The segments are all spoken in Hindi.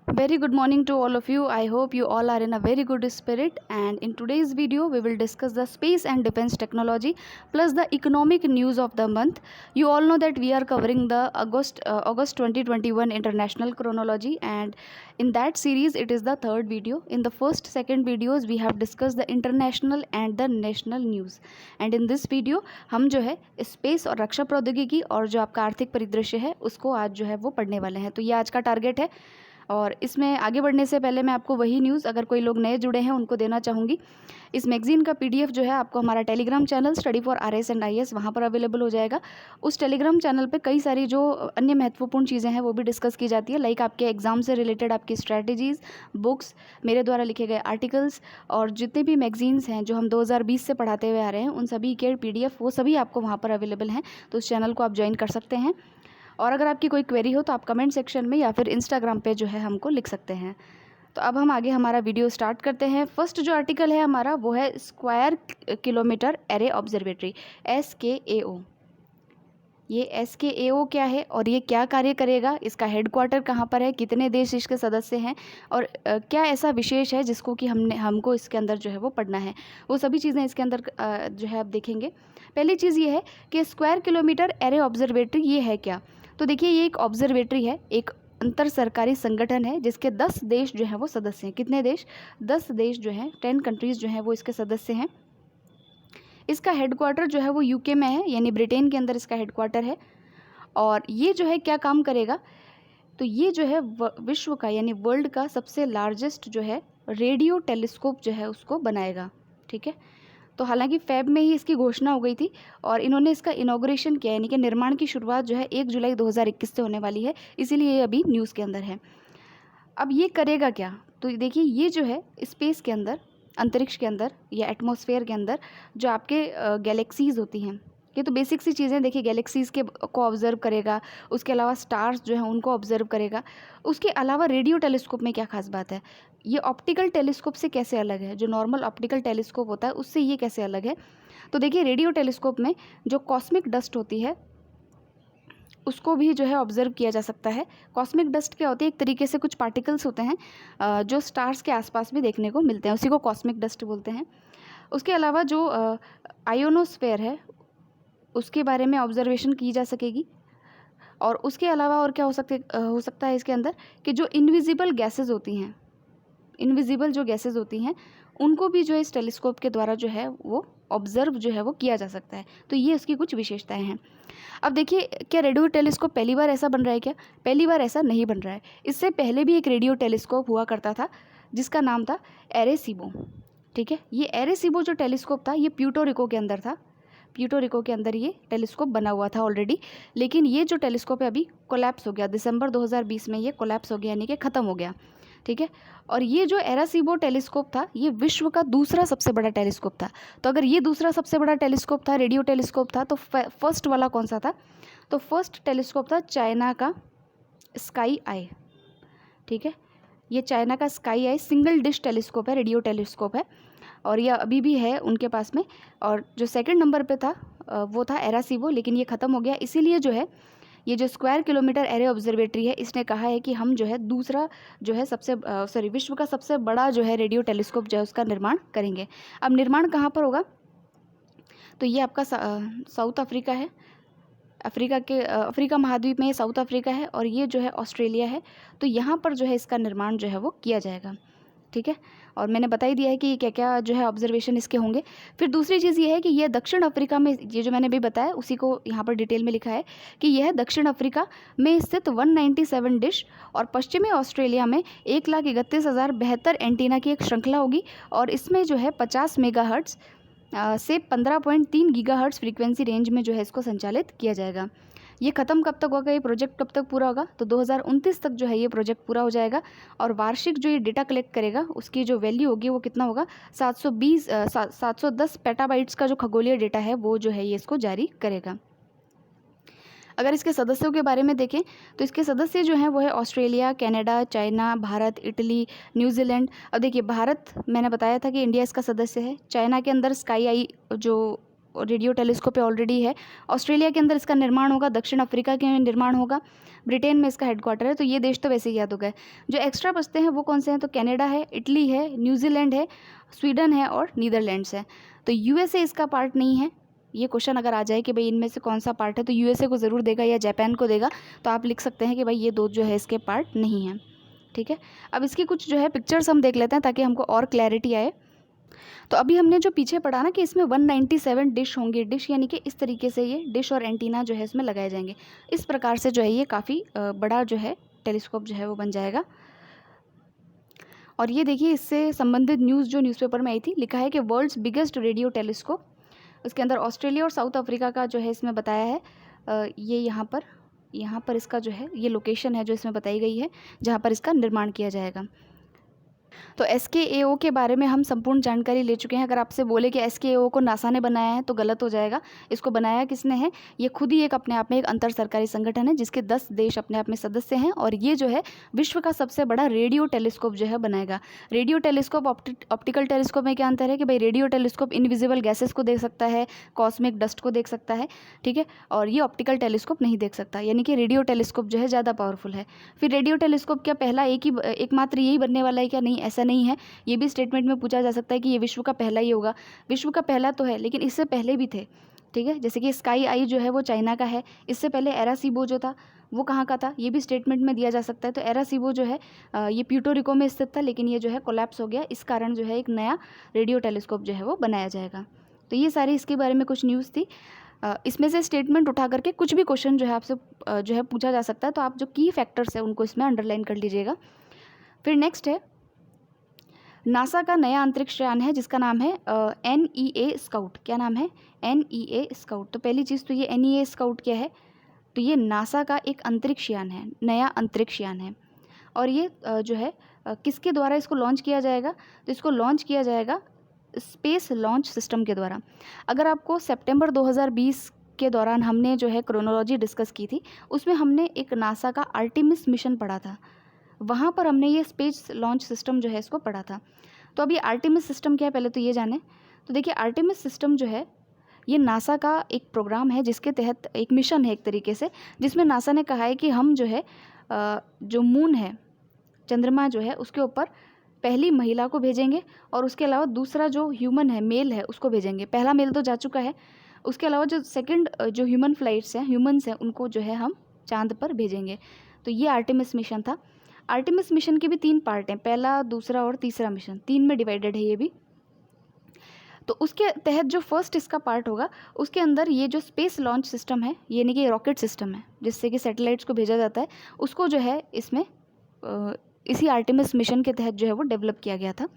Very good morning to all of you. I hope you all are in a very good spirit. And in today's video, we will discuss the space and defense technology plus the economic news of the month. You all know that we are covering the August 2021 international chronology, and in that series, it is the third video. In the first, second videos, we have discussed the international and the national news. And in this video, हम जो है स्पेस और रक्षा प्रौद्योगिकी और जो आपका आर्थिक परिदृश्य है उसको आज जो है वो पढ़ने वाले हैं। तो ये आज का टारगेट है। और इसमें आगे बढ़ने से पहले मैं आपको वही न्यूज़, अगर कोई लोग नए जुड़े हैं उनको देना चाहूँगी। इस मैगज़ीन का पीडीएफ जो है आपको हमारा Telegram channel study for RS and IAS वहाँ पर अवेलेबल हो जाएगा। उस टेलीग्राम चैनल पे कई सारी जो अन्य महत्वपूर्ण चीज़ें हैं वो भी डिस्कस की जाती है, लाइक आपके एग्जाम से रिलेटेड आपकी स्ट्रैटेजीज़, बुक्स, मेरे द्वारा लिखे गए आर्टिकल्स और जितने भी मैगज़ीन्स हैं जो हम 2020 से पढ़ाते हुए आ रहे हैं उन सभी के पीडीएफ वो सभी आपको वहाँ पर अवेलेबल हैं। तो उस चैनल को आप ज्वाइन कर सकते हैं। और अगर आपकी कोई क्वेरी हो तो आप कमेंट सेक्शन में या फिर इंस्टाग्राम पे जो है हमको लिख सकते हैं। तो अब हम आगे हमारा वीडियो स्टार्ट करते हैं। फर्स्ट जो आर्टिकल है हमारा वो है square kilometre array observatory, SKAO। ये SKAO क्या है और ये क्या कार्य करेगा, इसका हेडक्वार्टर कहाँ पर है, कितने देश इसके सदस्य हैं और क्या ऐसा विशेष है जिसको कि हमको इसके अंदर जो है वो पढ़ना है, वो सभी चीज़ें इसके अंदर जो है आप देखेंगे। पहली चीज़ ये है कि स्क्वायर किलोमीटर एरे ऑब्जर्वेटरी ये है क्या। तो देखिए ये एक ऑब्जर्वेटरी है, एक अंतर सरकारी संगठन है जिसके 10 देश जो हैं वो सदस्य हैं। कितने देश? 10 देश जो हैं, 10 कंट्रीज़ जो हैं वो इसके सदस्य हैं। इसका हेडक्वार्टर जो है वो यूके में है, यानी ब्रिटेन के अंदर इसका हेडक्वार्टर है। और ये जो है क्या काम करेगा, तो ये जो है विश्व का यानी वर्ल्ड का सबसे लार्जेस्ट जो है रेडियो टेलीस्कोप जो है उसको बनाएगा। ठीक है, तो हालांकि फेब में ही इसकी घोषणा हो गई थी और इन्होंने इसका इनॉग्रेशन किया, यानी कि निर्माण की शुरुआत जो है 1 जुलाई 2021 से होने वाली है, इसीलिए ये अभी न्यूज़ के अंदर है। अब ये करेगा क्या, तो देखिए ये जो है स्पेस के अंदर, अंतरिक्ष के अंदर या एटमॉस्फेयर के अंदर जो आपके गैलेक्सीज़ होती हैं, ये तो बेसिक सी चीज़ें, देखिए गैलेक्सीज़ के को ऑब्जर्व करेगा, उसके अलावा स्टार्स जो हैं उनको ऑब्जर्व करेगा। उसके अलावा रेडियो टेलीस्कोप में क्या खास बात है, ये ऑप्टिकल टेलीस्कोप से कैसे अलग है, जो नॉर्मल ऑप्टिकल टेलीस्कोप होता है उससे ये कैसे अलग है। तो देखिए रेडियो टेलीस्कोप में जो कॉस्मिक डस्ट होती है उसको भी जो है ऑब्जर्व किया जा सकता है। कॉस्मिक डस्ट क्या होती है, एक तरीके से कुछ पार्टिकल्स होते हैं जो स्टार्स के आसपास भी देखने को मिलते हैं, उसी को कॉस्मिक डस्ट बोलते हैं। उसके अलावा जो आयोनोस्फेयर है उसके बारे में ऑब्जर्वेशन की जा सकेगी। और उसके अलावा और क्या हो सकता है इसके अंदर कि जो इनविजिबल गैसेस होती हैं, इनविजिबल जो गैसेस होती हैं उनको भी जो इस टेलीस्कोप के द्वारा जो है वो ऑब्जर्व जो है वो किया जा सकता है। तो ये उसकी कुछ विशेषताएं हैं। अब देखिए क्या रेडियो टेलीस्कोप पहली बार ऐसा बन रहा है क्या? पहली बार ऐसा नहीं बन रहा है। इससे पहले भी एक रेडियो टेलीस्कोप हुआ करता था जिसका नाम था एरेसीबो। ठीक है, ये एरेसीबो जो टेलीस्कोप था ये प्यूर्टो रिको के अंदर था। प्यूर्टो रिको के अंदर ये टेलीस्कोप बना हुआ था ऑलरेडी, लेकिन ये जो टेलीस्कोप है अभी कोलैप्स हो गया। दिसंबर 2020 में ये कोलैप्स हो गया, यानी कि ख़त्म हो गया। ठीक है, और ये जो एरेसीबो टेलीस्कोप था ये विश्व का दूसरा सबसे बड़ा टेलीस्कोप था। तो अगर ये दूसरा सबसे बड़ा टेलीस्कोप था, रेडियो टेलीस्कोप था, तो फर्स्ट वाला कौन सा था? तो फर्स्ट टेलीस्कोप था चाइना का स्काई आई। ठीक है, ये चाइना का स्काई आई सिंगल डिश टेलीस्कोप है, रेडियो टेलीस्कोप है और यह अभी भी है उनके पास में। और जो सेकंड नंबर पे था वो था एरेसीबो, लेकिन ये ख़त्म हो गया। इसीलिए जो है ये जो स्क्वायर किलोमीटर एरे ऑब्जर्वेटरी है इसने कहा है कि हम जो है दूसरा जो है विश्व का सबसे बड़ा जो है रेडियो टेलीस्कोप जो है उसका निर्माण करेंगे। अब निर्माण कहाँ पर होगा, तो ये आपका साउथ अफ्रीका है। अफ्रीका महाद्वीप में ये साउथ अफ्रीका है और ये जो है ऑस्ट्रेलिया है। तो यहाँ पर जो है इसका निर्माण जो है वो किया जाएगा। ठीक है, और मैंने बता ही दिया है कि क्या क्या जो है ऑब्जर्वेशन इसके होंगे। फिर दूसरी चीज़ ये है कि यह दक्षिण अफ्रीका में, ये जो मैंने भी बताया उसी को यहाँ पर डिटेल में लिखा है कि यह दक्षिण अफ्रीका में स्थित 197 डिश और पश्चिमी ऑस्ट्रेलिया में 1,31,000 बेहतर एंटीना की एक श्रृंखला होगी। और इसमें जो है 50 मेगाहर्ट्ज़ से 15.3 गीगाहर्ट्ज़ फ्रीक्वेंसी रेंज में जो है इसको संचालित किया जाएगा। ये ख़त्म कब तक होगा, ये प्रोजेक्ट कब तक पूरा होगा, तो 2029 तक जो है ये प्रोजेक्ट पूरा हो जाएगा। और वार्षिक जो ये डेटा कलेक्ट करेगा उसकी जो वैल्यू होगी वो कितना होगा, 710 पेटाबाइट्स का जो खगोलीय डेटा है वो जो है ये इसको जारी करेगा। अगर इसके सदस्यों के बारे में देखें तो इसके सदस्य जो हैं वो है Australia, Canada, China, Bharat, Italy, New Zealand. अब देखिए भारत मैंने बताया था कि इंडिया इसका सदस्य है। चाइना के अंदर स्काई आई जो रेडियो टेलीस्कोप ऑलरेडी है। ऑस्ट्रेलिया के अंदर इसका निर्माण होगा, दक्षिण अफ्रीका के में निर्माण होगा, ब्रिटेन में इसका हेडक्वार्टर है। तो ये देश तो वैसे ही याद हो गए। जो एक्स्ट्रा बचते हैं वो कौन से हैं? तो कनाडा है, इटली है, न्यूजीलैंड है, स्वीडन है और नीदरलैंड्स है। तो यूएसए इसका पार्ट नहीं है। ये क्वेश्चन अगर आ जाए कि भाई इनमें से कौन सा पार्ट है, तो यूएसए को ज़रूर देगा या जापान को देगा, तो आप लिख सकते हैं कि भाई ये दो जो है इसके पार्ट नहीं हैं। ठीक है, अब इसकी कुछ जो है पिक्चर्स हम देख लेते हैं ताकि हमको और क्लैरिटी आए। तो अभी हमने जो पीछे पढ़ा ना कि इसमें 197 डिश होंगे, डिश यानी कि इस तरीके से ये डिश और एंटीना जो है इसमें लगाए जाएंगे। इस प्रकार से जो है ये काफ़ी बड़ा जो है टेलीस्कोप जो है वो बन जाएगा। और ये देखिए इससे संबंधित न्यूज़ जो न्यूज़पेपर में आई थी, लिखा है कि वर्ल्ड्स बिगेस्ट रेडियो टेलीस्कोप। उसके अंदर ऑस्ट्रेलिया और साउथ अफ्रीका का जो है इसमें बताया है। ये यहाँ पर इसका जो है ये लोकेशन है जो इसमें बताई गई है जहाँ पर इसका निर्माण किया जाएगा। तो SKAO के बारे में हम संपूर्ण जानकारी ले चुके हैं। अगर आपसे बोले कि SKAO को नासा ने बनाया है तो गलत हो जाएगा। इसको बनाया किसने है? ये खुद ही एक अपने आप में एक अंतर सरकारी संगठन है जिसके 10 देश अपने आप में सदस्य हैं, और ये जो है विश्व का सबसे बड़ा रेडियो टेलीस्कोप जो है बनाएगा। रेडियो टेलीस्कोप ऑप्टिकल टेलीस्कोप में क्या अंतर है कि भाई रेडियो टेलीस्कोप इनविजिबल गैसेस को देख सकता है, कॉस्मिक डस्ट को देख सकता है, ठीक है, और ये ऑप्टिकल टेलीस्कोप नहीं देख सकता, यानी कि रेडियो टेलीस्कोप जो है ज़्यादा पावरफुल है। फिर रेडियो टेलीस्कोप क्या पहला एकमात्र यही बनने वाला है क्या? नहीं, ऐसा नहीं है। ये भी स्टेटमेंट में पूछा जा सकता है कि ये विश्व का पहला ही होगा। विश्व का पहला तो है, लेकिन इससे पहले भी थे, ठीक है। जैसे कि स्काई आई जो है वो चाइना का है, इससे पहले एरासीबो जो था वो कहाँ का था, ये भी स्टेटमेंट में दिया जा सकता है। तो एरासीबो जो है ये प्यूटोरिको में स्थित था, लेकिन ये जो है कोलैप्स हो गया, इस कारण जो है एक नया रेडियो टेलीस्कोप जो है वो बनाया जाएगा। तो ये सारी इसके बारे में कुछ न्यूज़ थी। इसमें से स्टेटमेंट उठा करके कुछ भी क्वेश्चन जो है आपसे जो है पूछा जा सकता है, तो आप जो की फैक्टर्स है उनको इसमें अंडरलाइन कर लीजिएगा। फिर नेक्स्ट है नासा का नया अंतरिक्ष यान है जिसका नाम है NEA स्काउट। क्या नाम है? NEA scout. तो पहली चीज़ तो ये NEA स्काउट क्या है? तो ये नासा का एक अंतरिक्ष यान है, नया अंतरिक्ष यान है। और ये जो है किसके द्वारा इसको लॉन्च किया जाएगा? तो इसको लॉन्च किया जाएगा स्पेस लॉन्च सिस्टम के द्वारा। अगर आपको सितंबर 2020 के दौरान हमने जो है क्रोनोलॉजी डिस्कस की थी, उसमें हमने एक नासा का आर्टेमिस मिशन पढ़ा था, वहाँ पर हमने ये स्पेस लॉन्च सिस्टम जो है इसको पढ़ा था। तो अब ये आर्टेमिस सिस्टम क्या है पहले तो ये जाने। तो देखिए आर्टेमिस सिस्टम जो है ये नासा का एक प्रोग्राम है जिसके तहत एक मिशन है एक तरीके से, जिसमें नासा ने कहा है कि हम जो है जो मून है, चंद्रमा जो है उसके ऊपर पहली महिला को भेजेंगे और उसके अलावा दूसरा जो ह्यूमन है, मेल है, उसको भेजेंगे। पहला मेल तो जा चुका है, उसके अलावा जो सेकंड जो ह्यूमन फ्लाइट्स हैं, ह्यूमन्स हैं, उनको जो है हम चांद पर भेजेंगे। तो ये आर्टेमिस मिशन था। आर्टेमिस मिशन के भी 3 पार्ट हैं, पहला, दूसरा और तीसरा मिशन, 3 में डिवाइडेड है ये भी। तो उसके तहत जो फर्स्ट इसका पार्ट होगा उसके अंदर ये जो स्पेस लॉन्च सिस्टम है, यानी कि रॉकेट सिस्टम है जिससे कि सैटेलाइट्स को भेजा जाता है, उसको जो है इसमें इसी आर्टेमिस मिशन के तहत जो है वो डेवलप किया गया था।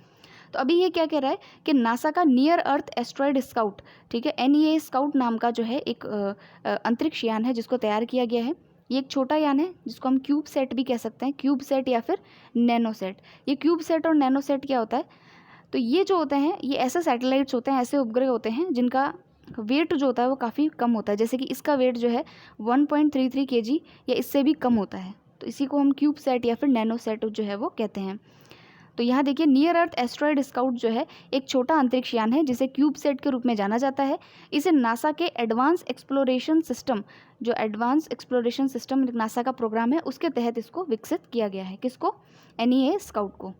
तो अभी ये क्या कह रहा है कि नासा का नियर अर्थ एस्ट्रॉयड स्काउट, ठीक है, NEA स्काउट नाम का जो है एक अंतरिक्ष यान है जिसको तैयार किया गया है। ये एक छोटा यान है जिसको हम क्यूब सेट भी कह सकते हैं, क्यूब सेट या फिर नैनो सेट। ये क्यूब सेट और नैनो सेट क्या होता है? तो ये जो होते हैं ये ऐसे सैटेलाइट्स होते हैं, ऐसे उपग्रह होते हैं जिनका वेट जो होता है वो काफ़ी कम होता है। जैसे कि इसका वेट जो है 1.33 kg या इससे भी कम होता है, तो इसी को हम क्यूब सेट या फिर नैनो सेट जो है वो कहते हैं। तो यहाँ देखिए नियर अर्थ एस्ट्रॉयड स्काउट जो है एक छोटा अंतरिक्ष यान है जिसे क्यूब सेट के रूप में जाना जाता है। इसे नासा के एडवांस एक्सप्लोरेशन सिस्टम, जो एडवांस एक्सप्लोरेशन सिस्टम नासा का प्रोग्राम है, उसके तहत इसको विकसित किया गया है। किसको? NEA स्काउट को।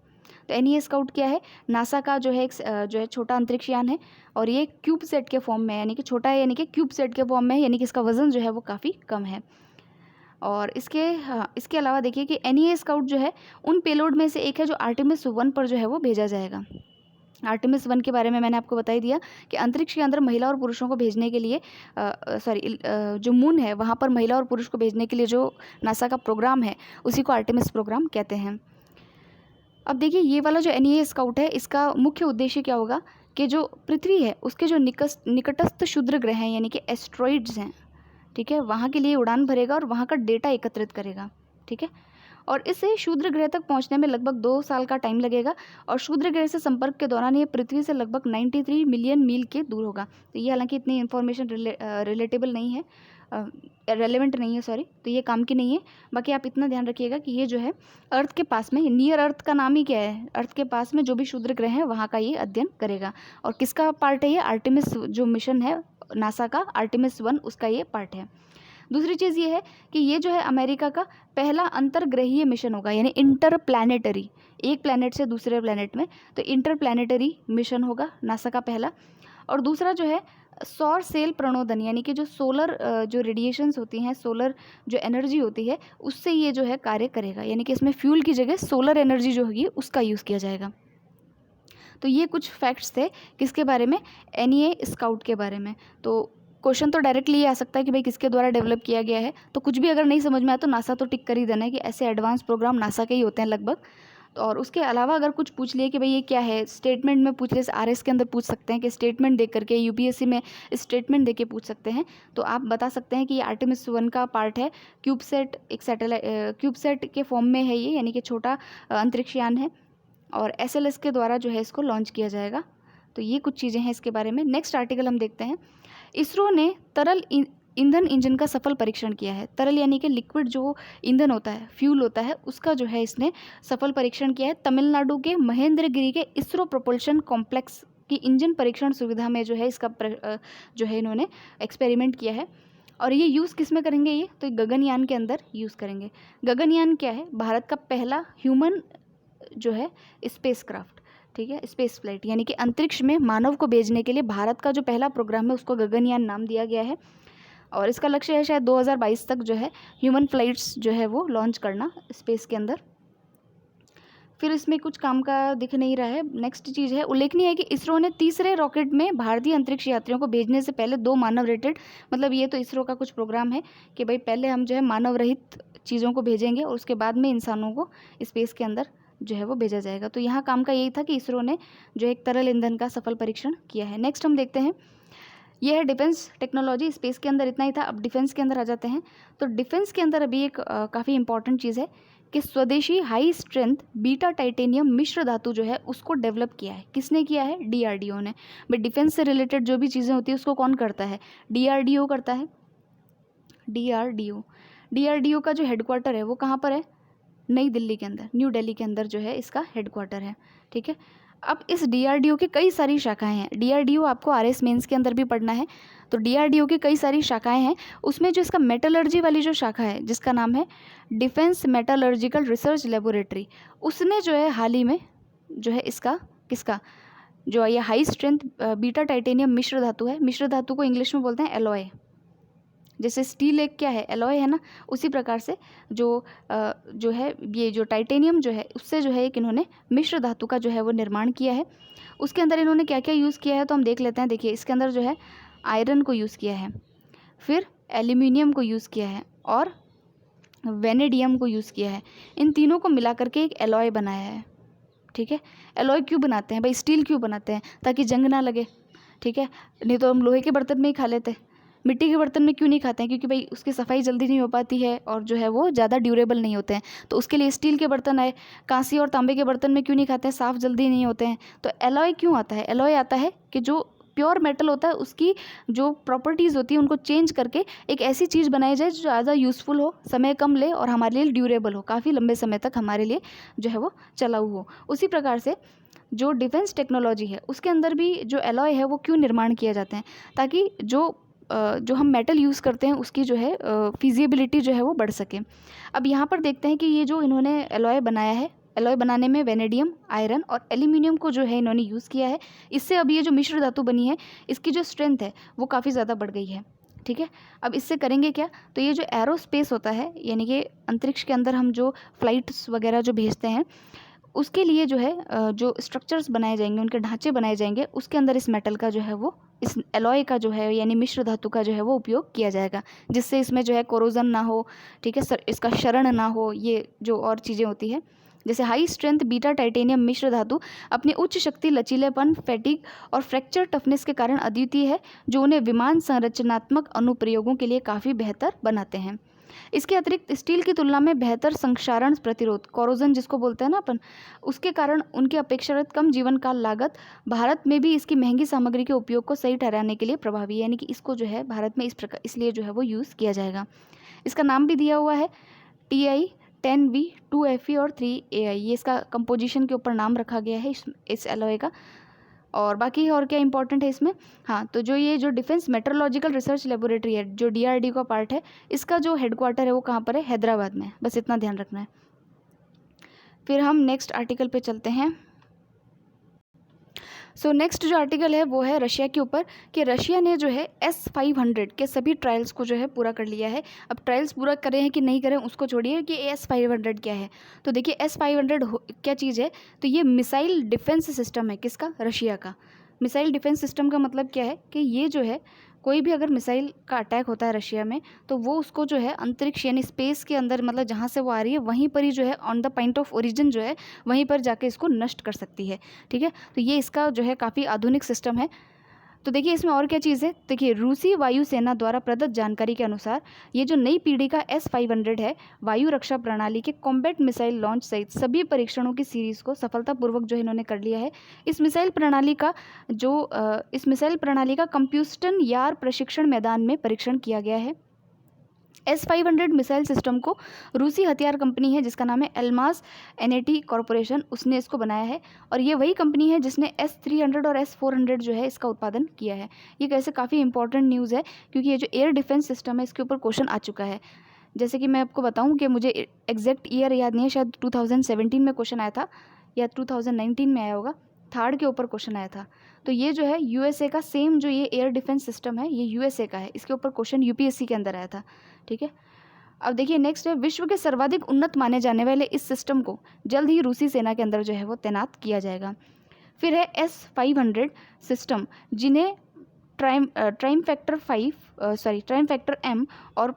तो NEA स्काउट क्या है? नासा का जो है एक जो है छोटा अंतरिक्ष यान है, और ये क्यूब सेट के फॉर्म में है, यानी कि छोटा है, यानी कि क्यूब सेट के फॉर्म में है, यानी कि इसका वजन जो है वो काफ़ी कम है। और इसके अलावा देखिए कि NEA स्काउट जो है उन पेलोड में से एक है जो आर्टेमिस 1 पर जो है वो भेजा जाएगा। आर्टेमिस 1 के बारे में मैंने आपको बता ही दिया कि अंतरिक्ष के अंदर महिला और पुरुषों को भेजने के लिए जो मून है वहाँ पर महिला और पुरुष को भेजने के लिए जो नासा का प्रोग्राम है उसी को आर्टेमिस प्रोग्राम कहते हैं। अब देखिए ये वाला जो NEA स्काउट है इसका मुख्य उद्देश्य क्या होगा कि जो पृथ्वी है उसके जो निकटस्थ क्षुद्र ग्रह हैं, यानी कि एस्ट्रॉइड्स हैं, ठीक है, वहाँ के लिए उड़ान भरेगा और वहाँ का डेटा एकत्रित करेगा, ठीक है। और इससे क्षुद्र ग्रह तक पहुँचने में लगभग 2 साल का टाइम लगेगा, और क्षुद्र ग्रह से संपर्क के दौरान ये पृथ्वी से लगभग 93 मिलियन मील के दूर होगा। तो ये हालांकि इतनी इन्फॉर्मेशन रिलेटेबल नहीं है, रेलेवेंट नहीं है, सॉरी, तो ये काम की नहीं है। बाकी आप इतना ध्यान रखिएगा कि ये जो है अर्थ के पास में, नियर अर्थ का नाम ही क्या है, अर्थ के पास में जो भी क्षुद्र ग्रह है वहाँ का ये अध्ययन करेगा। और किसका पार्ट है ये? आर्टेमिस जो मिशन है नासा का आर्टेमिस 1 उसका ये पार्ट है। दूसरी चीज़ ये है कि ये जो है अमेरिका का पहला अंतर्ग्रहीय मिशन होगा, यानी इंटरप्लैनेटरी, एक प्लैनेट से दूसरे प्लैनेट में, तो इंटरप्लैनेटरी मिशन होगा नासा का पहला। और दूसरा जो है सौर सेल प्रणोदन, यानी कि जो सोलर जो रेडिएशंस होती हैं, सोलर जो एनर्जी होती है उससे ये जो है कार्य करेगा, यानी कि इसमें फ्यूल की जगह सोलर एनर्जी जो होगी उसका यूज़ किया जाएगा। तो ये कुछ फैक्ट्स थे किसके बारे में, NEA स्काउट के बारे में। तो क्वेश्चन तो डायरेक्टली ये आ सकता है कि भाई किसके द्वारा डेवलप किया गया है, तो कुछ भी अगर नहीं समझ में आया तो नासा तो टिक कर ही देना है कि ऐसे एडवांस प्रोग्राम नासा के ही होते हैं लगभग। और उसके अलावा अगर कुछ पूछ लिए कि भाई ये क्या है, स्टेटमेंट में पूछ ले, RS के अंदर पूछ सकते हैं कि स्टेटमेंट दे करके, UPSC में स्टेटमेंट दे के पूछ सकते हैं, तो आप बता सकते हैं कि ये आर्टेमिस 1 का पार्ट है, क्यूबसेट एक सैटेलाइट, क्यूबसेट के फॉर्म में है ये, यानी कि छोटा अंतरिक्ष यान है, और SLS के द्वारा जो है इसको लॉन्च किया जाएगा। तो ये कुछ चीज़ें हैं इसके बारे में। नेक्स्ट आर्टिकल हम देखते हैं, इसरो ने तरल ईंधन इंजन का सफल परीक्षण किया है। तरल यानी कि लिक्विड जो ईंधन होता है, फ्यूल होता है, उसका जो है इसने सफल परीक्षण किया है। तमिलनाडु के महेंद्रगिरी के इसरो प्रोपल्शन कॉम्प्लेक्स की इंजन परीक्षण सुविधा में जो है इसका जो है इन्होंने एक्सपेरिमेंट किया है। और ये यूज़ किस में करेंगे, ये तो गगनयान के अंदर यूज़ करेंगे। गगनयान क्या है, भारत का पहला ह्यूमन जो है स्पेस क्राफ्ट, ठीक है, स्पेस फ्लाइट, यानी कि अंतरिक्ष में मानव को भेजने के लिए भारत का जो पहला प्रोग्राम है उसको गगनयान नाम दिया गया है। और इसका लक्ष्य है शायद 2022 तक जो है ह्यूमन फ्लाइट्स जो है वो लॉन्च करना स्पेस के अंदर। फिर इसमें कुछ काम का दिख नहीं रहा है। नेक्स्ट चीज़ है, उल्लेखनीय है कि इसरो ने तीसरे रॉकेट में भारतीय अंतरिक्ष यात्रियों को भेजने से पहले 2 मानव रेटेड, मतलब ये तो इसरो का कुछ प्रोग्राम है कि भाई पहले हम जो है मानव रहित चीज़ों को भेजेंगे और उसके बाद में इंसानों को स्पेस के अंदर जो है वो भेजा जाएगा। तो यहाँ काम का यही था कि इसरो ने जो एक तरल ईंधन का सफल परीक्षण किया है। नेक्स्ट हम देखते हैं, यह है डिफेंस टेक्नोलॉजी। स्पेस के अंदर इतना ही था, अब डिफेंस के अंदर आ जाते हैं। तो डिफेंस के अंदर अभी एक काफ़ी इंपॉर्टेंट चीज़ है कि स्वदेशी हाई स्ट्रेंथ बीटा टाइटेनियम मिश्र धातु जो है उसको डेवलप किया है। किसने किया है, DRDO ने। बट डिफेंस से रिलेटेड जो भी चीज़ें होती है उसको कौन करता है, DRDO करता है। DRDO का जो हेडक्वार्टर है वो कहाँ पर है, नई दिल्ली के अंदर, न्यू दिल्ली के अंदर जो है इसका हेडक्वार्टर है, ठीक है। अब इस DRDO की कई सारी शाखाएं हैं। DRDO आपको RS मेंस के अंदर भी पढ़ना है। तो DRDO की कई सारी शाखाएं हैं, उसमें जो इसका मेटलर्जी वाली जो शाखा है जिसका नाम है डिफेंस मेटलर्जिकल रिसर्च लेबोरेटरी, उसने जो है हाल ही में जो है इसका किसका जो ये हाई स्ट्रेंथ बीटा टाइटेनियम मिश्र धातु है, मिश्र धातु को इंग्लिश में बोलते हैं एलॉय, जैसे स्टील एक क्या है, एलॉय है ना, उसी प्रकार से जो है ये जो टाइटेनियम जो है उससे जो है एक इन्होंने मिश्र धातु का जो है वो निर्माण किया है। उसके अंदर इन्होंने क्या क्या यूज़ किया है तो हम देख लेते हैं। देखिए इसके अंदर जो है आयरन को यूज़ किया है, फिर एल्यूमिनियम को यूज़ किया है और वेनेडियम को यूज़ किया है। इन तीनों को मिला करके एक एलॉय बनाया है, ठीक है। एलॉय क्यों बनाते हैं भाई, स्टील क्यों बनाते हैं, ताकि जंग ना लगे, ठीक है। नहीं तो हम लोहे के बर्तन में ही खा लेते, मिट्टी के बर्तन में क्यों नहीं खाते हैं, क्योंकि भाई उसकी सफाई जल्दी नहीं हो पाती है और जो है वो ज़्यादा ड्यूरेबल नहीं होते हैं। तो उसके लिए स्टील के बर्तन आए। कांसी और तांबे के बर्तन में क्यों नहीं खाते हैं, साफ़ जल्दी नहीं होते हैं। तो एलॉय क्यों आता है, एलॉय आता है कि जो प्योर मेटल होता है उसकी जो प्रॉपर्टीज़ होती है उनको चेंज करके एक ऐसी चीज़ बनाई जाए जो ज़्यादा यूज़फुल हो, समय कम ले और हमारे लिए ड्यूरेबल हो, काफ़ी लंबे समय तक हमारे लिए जो है वो चलाऊ हो। उसी प्रकार से जो डिफेंस टेक्नोलॉजी है उसके अंदर भी जो एलॉय है वो क्यों निर्माण किया जाते हैं, ताकि जो हम मेटल यूज़ करते हैं उसकी जो है फिजिबिलिटी जो है वो बढ़ सके। अब यहाँ पर देखते हैं कि ये जो इन्होंने एलॉय बनाया है, एलॉय बनाने में वेनेडियम, आयरन और एल्यूमिनियम को जो है इन्होंने यूज़ किया है। इससे अब ये जो मिश्र धातु बनी है इसकी जो स्ट्रेंथ है वो काफ़ी ज़्यादा बढ़ गई है, ठीक है। अब इससे करेंगे क्या, तो ये जो एरोस्पेस होता है यानी कि अंतरिक्ष के अंदर हम जो फ्लाइट्स वगैरह जो भेजते हैं उसके लिए जो है जो स्ट्रक्चर्स बनाए जाएंगे, उनके ढांचे बनाए जाएंगे, उसके अंदर इस मेटल का जो है वो, इस एलॉय का जो है यानी मिश्र धातु का जो है वो उपयोग किया जाएगा, जिससे इसमें जो है कोरोजन ना हो, ठीक है, इसका क्षरण ना हो, ये जो और चीज़ें होती है। जैसे हाई स्ट्रेंथ बीटा टाइटेनियम मिश्र धातु अपनी उच्च शक्ति, लचीलेपन, फैटिग और फ्रैक्चर टफनेस के कारण अद्वितीय है, जो उन्हें विमान संरचनात्मक अनुप्रयोगों के लिए काफ़ी बेहतर बनाते हैं। इसके अतिरिक्त स्टील की तुलना में बेहतर संक्षारण प्रतिरोध, कोरोजन जिसको बोलते हैं ना अपन, उसके कारण उनके अपेक्षाकृत कम जीवन काल लागत भारत में भी इसकी महंगी सामग्री के उपयोग को सही ठहराने के लिए प्रभावी है, यानी कि इसको जो है भारत में इस प्रकार इसलिए जो है वो यूज़ किया जाएगा। इसका नाम भी दिया हुआ है Ti10V 2Fe और 3Ai, ये इसका कंपोजिशन के ऊपर नाम रखा गया है इस एलॉय का। और बाकी और क्या इंपॉर्टेंट है इसमें, हाँ, तो जो ये जो डिफेंस मेट्रोलॉजिकल रिसर्च लेबोरेटरी है, जो DRDO का पार्ट है, इसका जो हेडक्वार्टर है वो कहाँ पर है, हैदराबाद में। बस इतना ध्यान रखना है। फिर हम नेक्स्ट आर्टिकल पे चलते हैं। सो नेक्स्ट जो आर्टिकल है वो है रशिया के ऊपर, कि रशिया ने जो है S-500 के सभी ट्रायल्स को जो है पूरा कर लिया है। अब ट्रायल्स पूरा करें हैं कि नहीं करें उसको छोड़िए, कि S-500 क्या है। तो देखिए S-500 क्या चीज़ है, तो ये मिसाइल डिफेंस सिस्टम है। किसका, रशिया का। मिसाइल डिफेंस सिस्टम का मतलब क्या है, कि ये जो है कोई भी अगर मिसाइल का अटैक होता है रशिया में, तो वो उसको जो है अंतरिक्ष यानी स्पेस के अंदर, मतलब जहाँ से वो आ रही है वहीं पर ही जो है on the point of origin जो है वहीं पर जाके इसको नष्ट कर सकती है। ठीक है, तो ये इसका जो है काफ़ी आधुनिक सिस्टम है। तो देखिए इसमें और क्या चीज़ है, देखिए रूसी वायुसेना द्वारा प्रदत्त जानकारी के अनुसार ये जो नई पीढ़ी का S-500 है, वायु रक्षा प्रणाली के कॉम्बैट मिसाइल लॉन्च सहित सभी परीक्षणों की सीरीज़ को सफलतापूर्वक जो इन्होंने कर लिया है। इस मिसाइल प्रणाली का कंप्यूस्टन यार प्रशिक्षण मैदान में परीक्षण किया गया है। S-500 मिसाइल सिस्टम को रूसी हथियार कंपनी है जिसका नाम है एल्मास एनएटी कॉरपोरेशन, उसने इसको बनाया है। और ये वही कंपनी है जिसने S-300 और S-400 जो है इसका उत्पादन किया है। ये कैसे काफ़ी इंपॉर्टेंट न्यूज़ है, क्योंकि ये जो एयर डिफेंस सिस्टम है इसके ऊपर क्वेश्चन आ चुका है। जैसे कि मैं आपको बताऊं कि मुझे एग्जैक्ट ईयर याद नहीं है, शायद 2017 में क्वेश्चन आया था या 2019 में आया होगा, थर्ड के ऊपर क्वेश्चन आया था। तो ये जो है USA का सेम जो ये एयर डिफेंस सिस्टम है ये USA का है, इसके ऊपर क्वेश्चन UPSC के अंदर आया था। ठीक है, अब देखिए नेक्स्ट है, विश्व के सर्वाधिक उन्नत माने जाने वाले इस सिस्टम को जल्द ही रूसी सेना के अंदर जो है वो तैनात किया जाएगा। फिर है S-500 सिस्टम, जिन्हें ट्राइम फैक्टर M और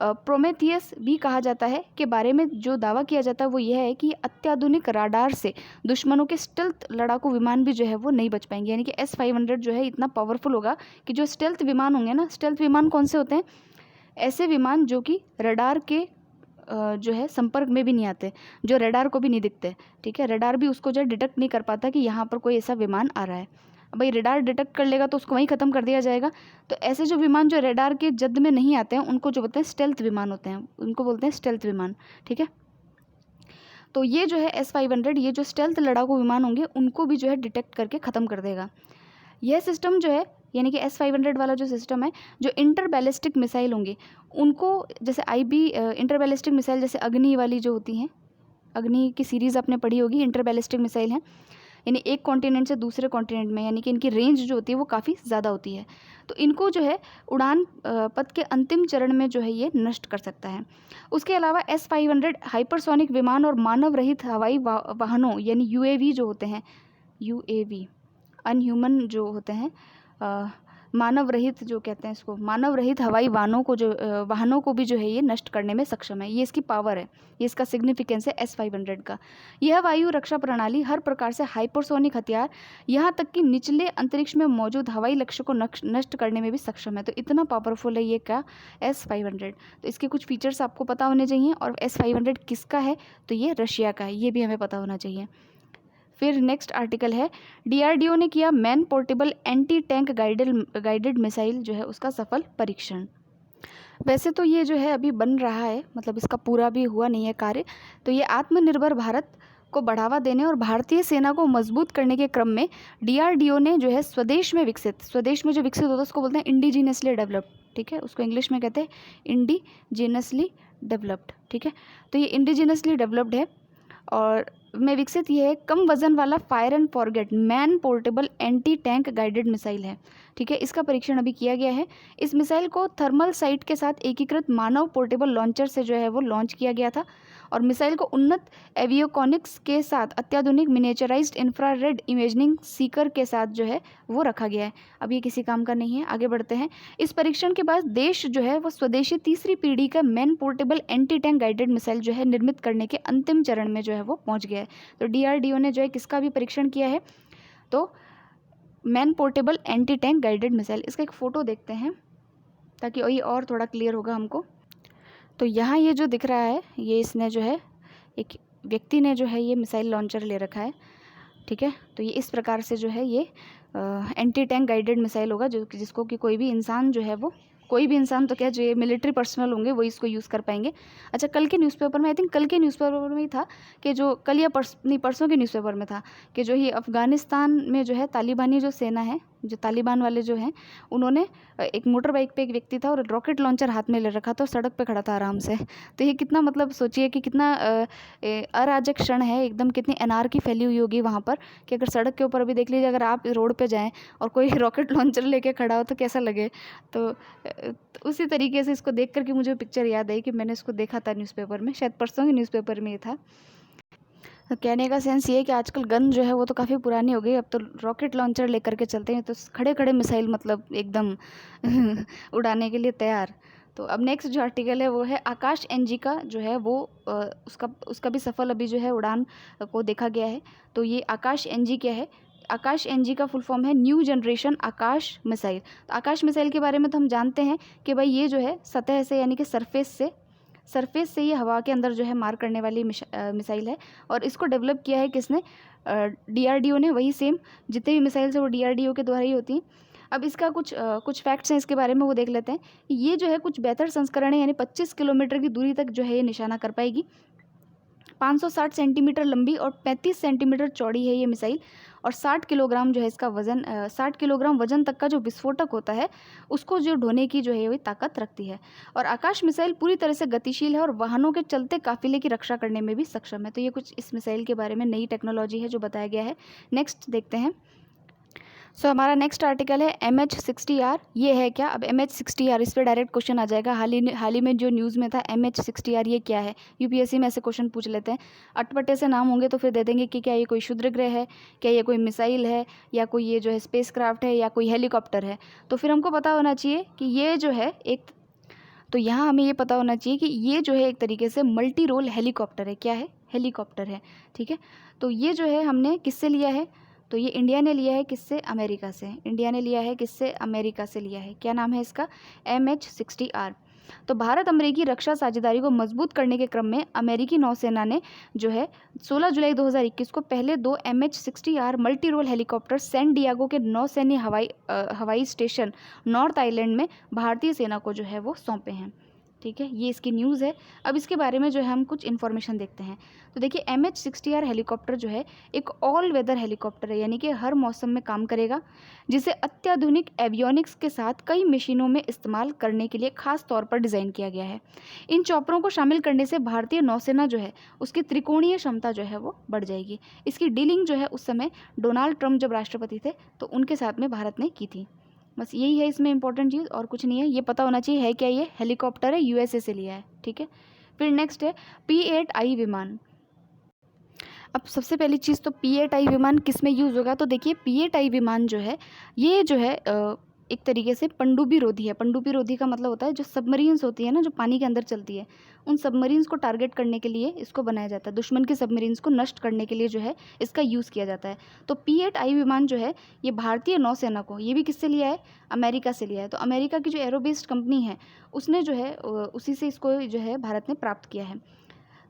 प्रोमेथियस भी कहा जाता है, के बारे में जो दावा किया जाता है वो यह है कि अत्याधुनिक राडार से दुश्मनों के स्टेल्थ लड़ाकू विमान भी जो है वो नहीं बच पाएंगे। यानी कि S-500 जो है इतना पावरफुल होगा कि जो स्टेल्थ विमान होंगे ना, स्टेल्थ विमान कौन से होते हैं, ऐसे विमान जो कि रडार के जो है संपर्क में भी नहीं आते, जो रडार को भी नहीं दिखते। ठीक है, रडार भी उसको जो है डिटेक्ट नहीं कर पाता कि यहाँ पर कोई ऐसा विमान आ रहा है। भाई रडार डिटेक्ट कर लेगा तो उसको वहीं ख़त्म कर दिया जाएगा। तो ऐसे जो विमान जो रडार के जद में नहीं आते हैं उनको जो बोलते हैं स्टेल्थ विमान होते हैं, उनको बोलते हैं स्टेल्थ विमान। ठीक है, तो ये जो है S-500 ये जो स्टेल्थ लड़ाकू विमान होंगे उनको भी जो है डिटेक्ट करके ख़त्म कर देगा। यह सिस्टम जो है यानी कि S-500 वाला जो सिस्टम है, जो इंटर बैलिस्टिक मिसाइल होंगे उनको, जैसे इंटर बैलिस्टिक मिसाइल जैसे अग्नि वाली जो होती हैं, अग्नि की सीरीज़ आपने पढ़ी होगी, इंटर बैलिस्टिक मिसाइल हैं, यानी एक कॉन्टिनेंट से दूसरे कॉन्टिनेंट में, यानी कि इनकी रेंज जो होती है वो काफ़ी ज़्यादा होती है। तो इनको जो है उड़ान पथ के अंतिम चरण में जो है ये नष्ट कर सकता है। उसके अलावा S-500 हाइपरसोनिक विमान और मानव रहित हवाई वाहनों यानी UAV जो होते हैं, UAV अनह्यूमन जो होते हैं, मानव रहित जो कहते हैं इसको, मानव रहित हवाई वाहनों को भी जो है ये नष्ट करने में सक्षम है। ये इसकी पावर है, ये इसका सिग्निफिकेंस है S-500 का। यह वायु रक्षा प्रणाली हर प्रकार से हाइपरसोनिक हथियार, यहाँ तक कि निचले अंतरिक्ष में मौजूद हवाई लक्ष्य को नष्ट करने में भी सक्षम है। तो इतना पावरफुल है ये क्या, S-500। तो इसके कुछ फीचर्स आपको पता होने चाहिए। और S-500 किसका है, तो ये रशिया का है, ये भी हमें पता होना चाहिए। फिर नेक्स्ट आर्टिकल है, DRDO ने किया man portable anti tank guided missile जो है उसका सफल परीक्षण। वैसे तो ये जो है अभी बन रहा है, मतलब इसका पूरा भी हुआ नहीं है कार्य। तो ये आत्मनिर्भर भारत को बढ़ावा देने और भारतीय सेना को मजबूत करने के क्रम में DRDO ने जो है स्वदेश में जो विकसित होता है उसको बोलते हैं इंडिजीनियसली डेवलप्ड। ठीक है, उसको इंग्लिश में कहते हैं इंडिजीनियसली डेवलप्ड। ठीक है, तो ये इंडिजीनियसली डेवलप्ड है और में विकसित ये है कम वजन वाला fire and forget man portable anti tank guided missile है। ठीक है, इसका परीक्षण अभी किया गया है। इस मिसाइल को थर्मल साइट के साथ एकीकृत मानव पोर्टेबल लॉन्चर से जो है वो लॉन्च किया गया था और मिसाइल को उन्नत एवियोकॉनिक्स के साथ अत्याधुनिक मिनिएचराइज्ड इंफ्रारेड इमेजिंग सीकर के साथ जो है वो रखा गया है। अब ये किसी काम का नहीं है, आगे बढ़ते हैं। इस परीक्षण के बाद देश जो है वो स्वदेशी तीसरी पीढ़ी का man portable anti tank guided missile जो है निर्मित करने के अंतिम चरण में जो है वो पहुंच गया है। तो DRDO ने जो है किसका भी परीक्षण किया है, तो man portable anti tank guided missile. इसका एक फ़ोटो देखते हैं ताकि वही और थोड़ा क्लियर होगा हमको। तो यहाँ ये जो दिख रहा है ये इसने जो है एक व्यक्ति ने जो है ये मिसाइल लॉन्चर ले रखा है। ठीक है, तो ये इस प्रकार से जो है ये एंटी टैंक गाइडेड मिसाइल होगा जिसको कि कोई भी इंसान जो है वो कोई भी इंसान तो क्या, जो ये मिलिट्री पर्सनल होंगे वही इसको यूज़ कर पाएंगे। अच्छा, कल के न्यूज़पेपर में, आई थिंक कल के न्यूज़पेपर में ही था कि जो कल या परसों के न्यूज़पेपर में था कि जो ही अफ़गानिस्तान में जो है तालिबानी जो सेना है, जो तालिबान वाले जो हैं, उन्होंने एक मोटर बाइक पे एक व्यक्ति था और रॉकेट लॉन्चर हाथ में ले रखा था और सड़क पे खड़ा था आराम से। तो ये कितना, मतलब सोचिए कि कितना अराजक क्षण है एकदम, कितनी एनार्की फैली हुई होगी वहाँ पर कि अगर सड़क के ऊपर अभी देख लीजिए, अगर आप रोड पे जाएँ और कोई रॉकेट लॉन्चर लेके खड़ा हो तो कैसा लगे। तो उसी तरीके से इसको देख कर के मुझे पिक्चर याद आई कि मैंने इसको देखा था न्यूज़पेपर में, शायद परसों के न्यूज़पेपर में ये था। तो कहने का सेंस ये है कि आजकल गन जो है वो तो काफ़ी पुरानी हो गई, अब तो रॉकेट लॉन्चर लेकर के चलते हैं, तो खड़े खड़े मिसाइल मतलब एकदम उड़ाने के लिए तैयार। तो अब नेक्स्ट जो आर्टिकल है वो है आकाश एनजी का जो है वो उसका भी सफल अभी जो है उड़ान को देखा गया है। तो ये आकाश एनजी क्या है? आकाश एनजी का फुल फॉर्म है न्यू जनरेशन आकाश मिसाइल। तो आकाश मिसाइल के बारे में तो हम जानते हैं कि भाई ये जो है सतह से, यानी कि सरफेस से ये हवा के अंदर जो है मार करने वाली मिसाइल है। और इसको डेवलप किया है किसने? डीआरडीओ ने। वही सेम जितने भी मिसाइल्स हैं वो डीआरडीओ के द्वारा ही होती हैं। अब इसका कुछ फैक्ट्स हैं इसके बारे में, वो देख लेते हैं। ये जो है कुछ बेहतर संस्करण है, यानी 25 किलोमीटर की दूरी तक जो है ये निशाना कर पाएगी। 560 सेंटीमीटर लंबी और 35 सेंटीमीटर चौड़ी है ये मिसाइल। और 60 किलोग्राम जो है इसका वज़न, 60 किलोग्राम वजन तक का जो विस्फोटक होता है उसको जो ढोने की जो है वही ताकत रखती है। और आकाश मिसाइल पूरी तरह से गतिशील है और वाहनों के चलते काफिले की रक्षा करने में भी सक्षम है। तो ये कुछ इस मिसाइल के बारे में नई टेक्नोलॉजी है जो बताया गया है। नेक्स्ट देखते हैं। हमारा नेक्स्ट आर्टिकल है MH-60R। ये है क्या? अब MH-60R, इस पर डायरेक्ट क्वेश्चन आ जाएगा। हाल ही में जो न्यूज़ में था MH-60R ये क्या है, यूपीएससी में ऐसे क्वेश्चन पूछ लेते हैं। अटपटे से नाम होंगे तो फिर दे देंगे कि क्या ये कोई क्षुद्र ग्रह है, क्या ये कोई मिसाइल है, या कोई ये जो है स्पेस क्राफ्ट है, या कोई हेलीकॉप्टर है। तो फिर हमको पता होना चाहिए कि ये जो है तो यहाँ हमें ये पता होना चाहिए कि ये जो है एक तरीके से मल्टी रोल हेलीकॉप्टर है। क्या है? हेलीकॉप्टर है। ठीक है, तो ये जो है हमने किससे लिया है? तो ये इंडिया ने लिया है। किससे? अमेरिका से। इंडिया ने लिया है किससे? अमेरिका से लिया है। क्या नाम है इसका? MH-60R। तो भारत अमेरिकी रक्षा साझेदारी को मजबूत करने के क्रम में अमेरिकी नौसेना ने जो है 16 जुलाई 2021 को पहले 2 MH-60R multi role helicopter San Diego के नौसैन्य हवाई स्टेशन नॉर्थ आइलैंड में भारतीय सेना को जो है वो सौंपे हैं। ठीक है, ये इसकी न्यूज़ है। अब इसके बारे में जो है हम कुछ इन्फॉर्मेशन देखते हैं। तो देखिए, MH-60R हेलीकॉप्टर जो है एक ऑल वेदर हेलीकॉप्टर है, यानी कि हर मौसम में काम करेगा, जिसे अत्याधुनिक एवियोनिक्स के साथ कई मशीनों में इस्तेमाल करने के लिए खास तौर पर डिज़ाइन किया गया है। इन चॉपरों को शामिल करने से भारतीय नौसेना जो है उसकी त्रिकोणीय क्षमता जो है वो बढ़ जाएगी। इसकी डीलिंग जो है उस समय डोनाल्ड ट्रंप जब राष्ट्रपति थे तो उनके साथ में भारत ने की थी। बस यही है इसमें इंपॉर्टेंट चीज़, और कुछ नहीं है। ये पता होना चाहिए है क्या ये हेलीकॉप्टर है, यूएसए से लिया है। ठीक है, फिर नेक्स्ट है P-8I विमान। अब सबसे पहली चीज़ तो P-8I विमान किस में यूज़ होगा? तो देखिए, P-8I विमान जो है ये जो है एक तरीके से पनडुब्बी रोधी है। पनडुब्बी रोधी का मतलब होता है जो सबमरीन्स होती है ना, जो पानी के अंदर चलती है, उन सबमरीन्स को टारगेट करने के लिए इसको बनाया जाता है। दुश्मन के सबमरीन्स को नष्ट करने के लिए जो है इसका यूज़ किया जाता है। तो P-8I विमान जो है ये भारतीय नौसेना को, ये भी किससे लिया है? अमेरिका से लिया है। तो अमेरिका की जो एरोबेस्ड कंपनी है उसने जो है उसी से इसको जो है भारत ने प्राप्त किया है।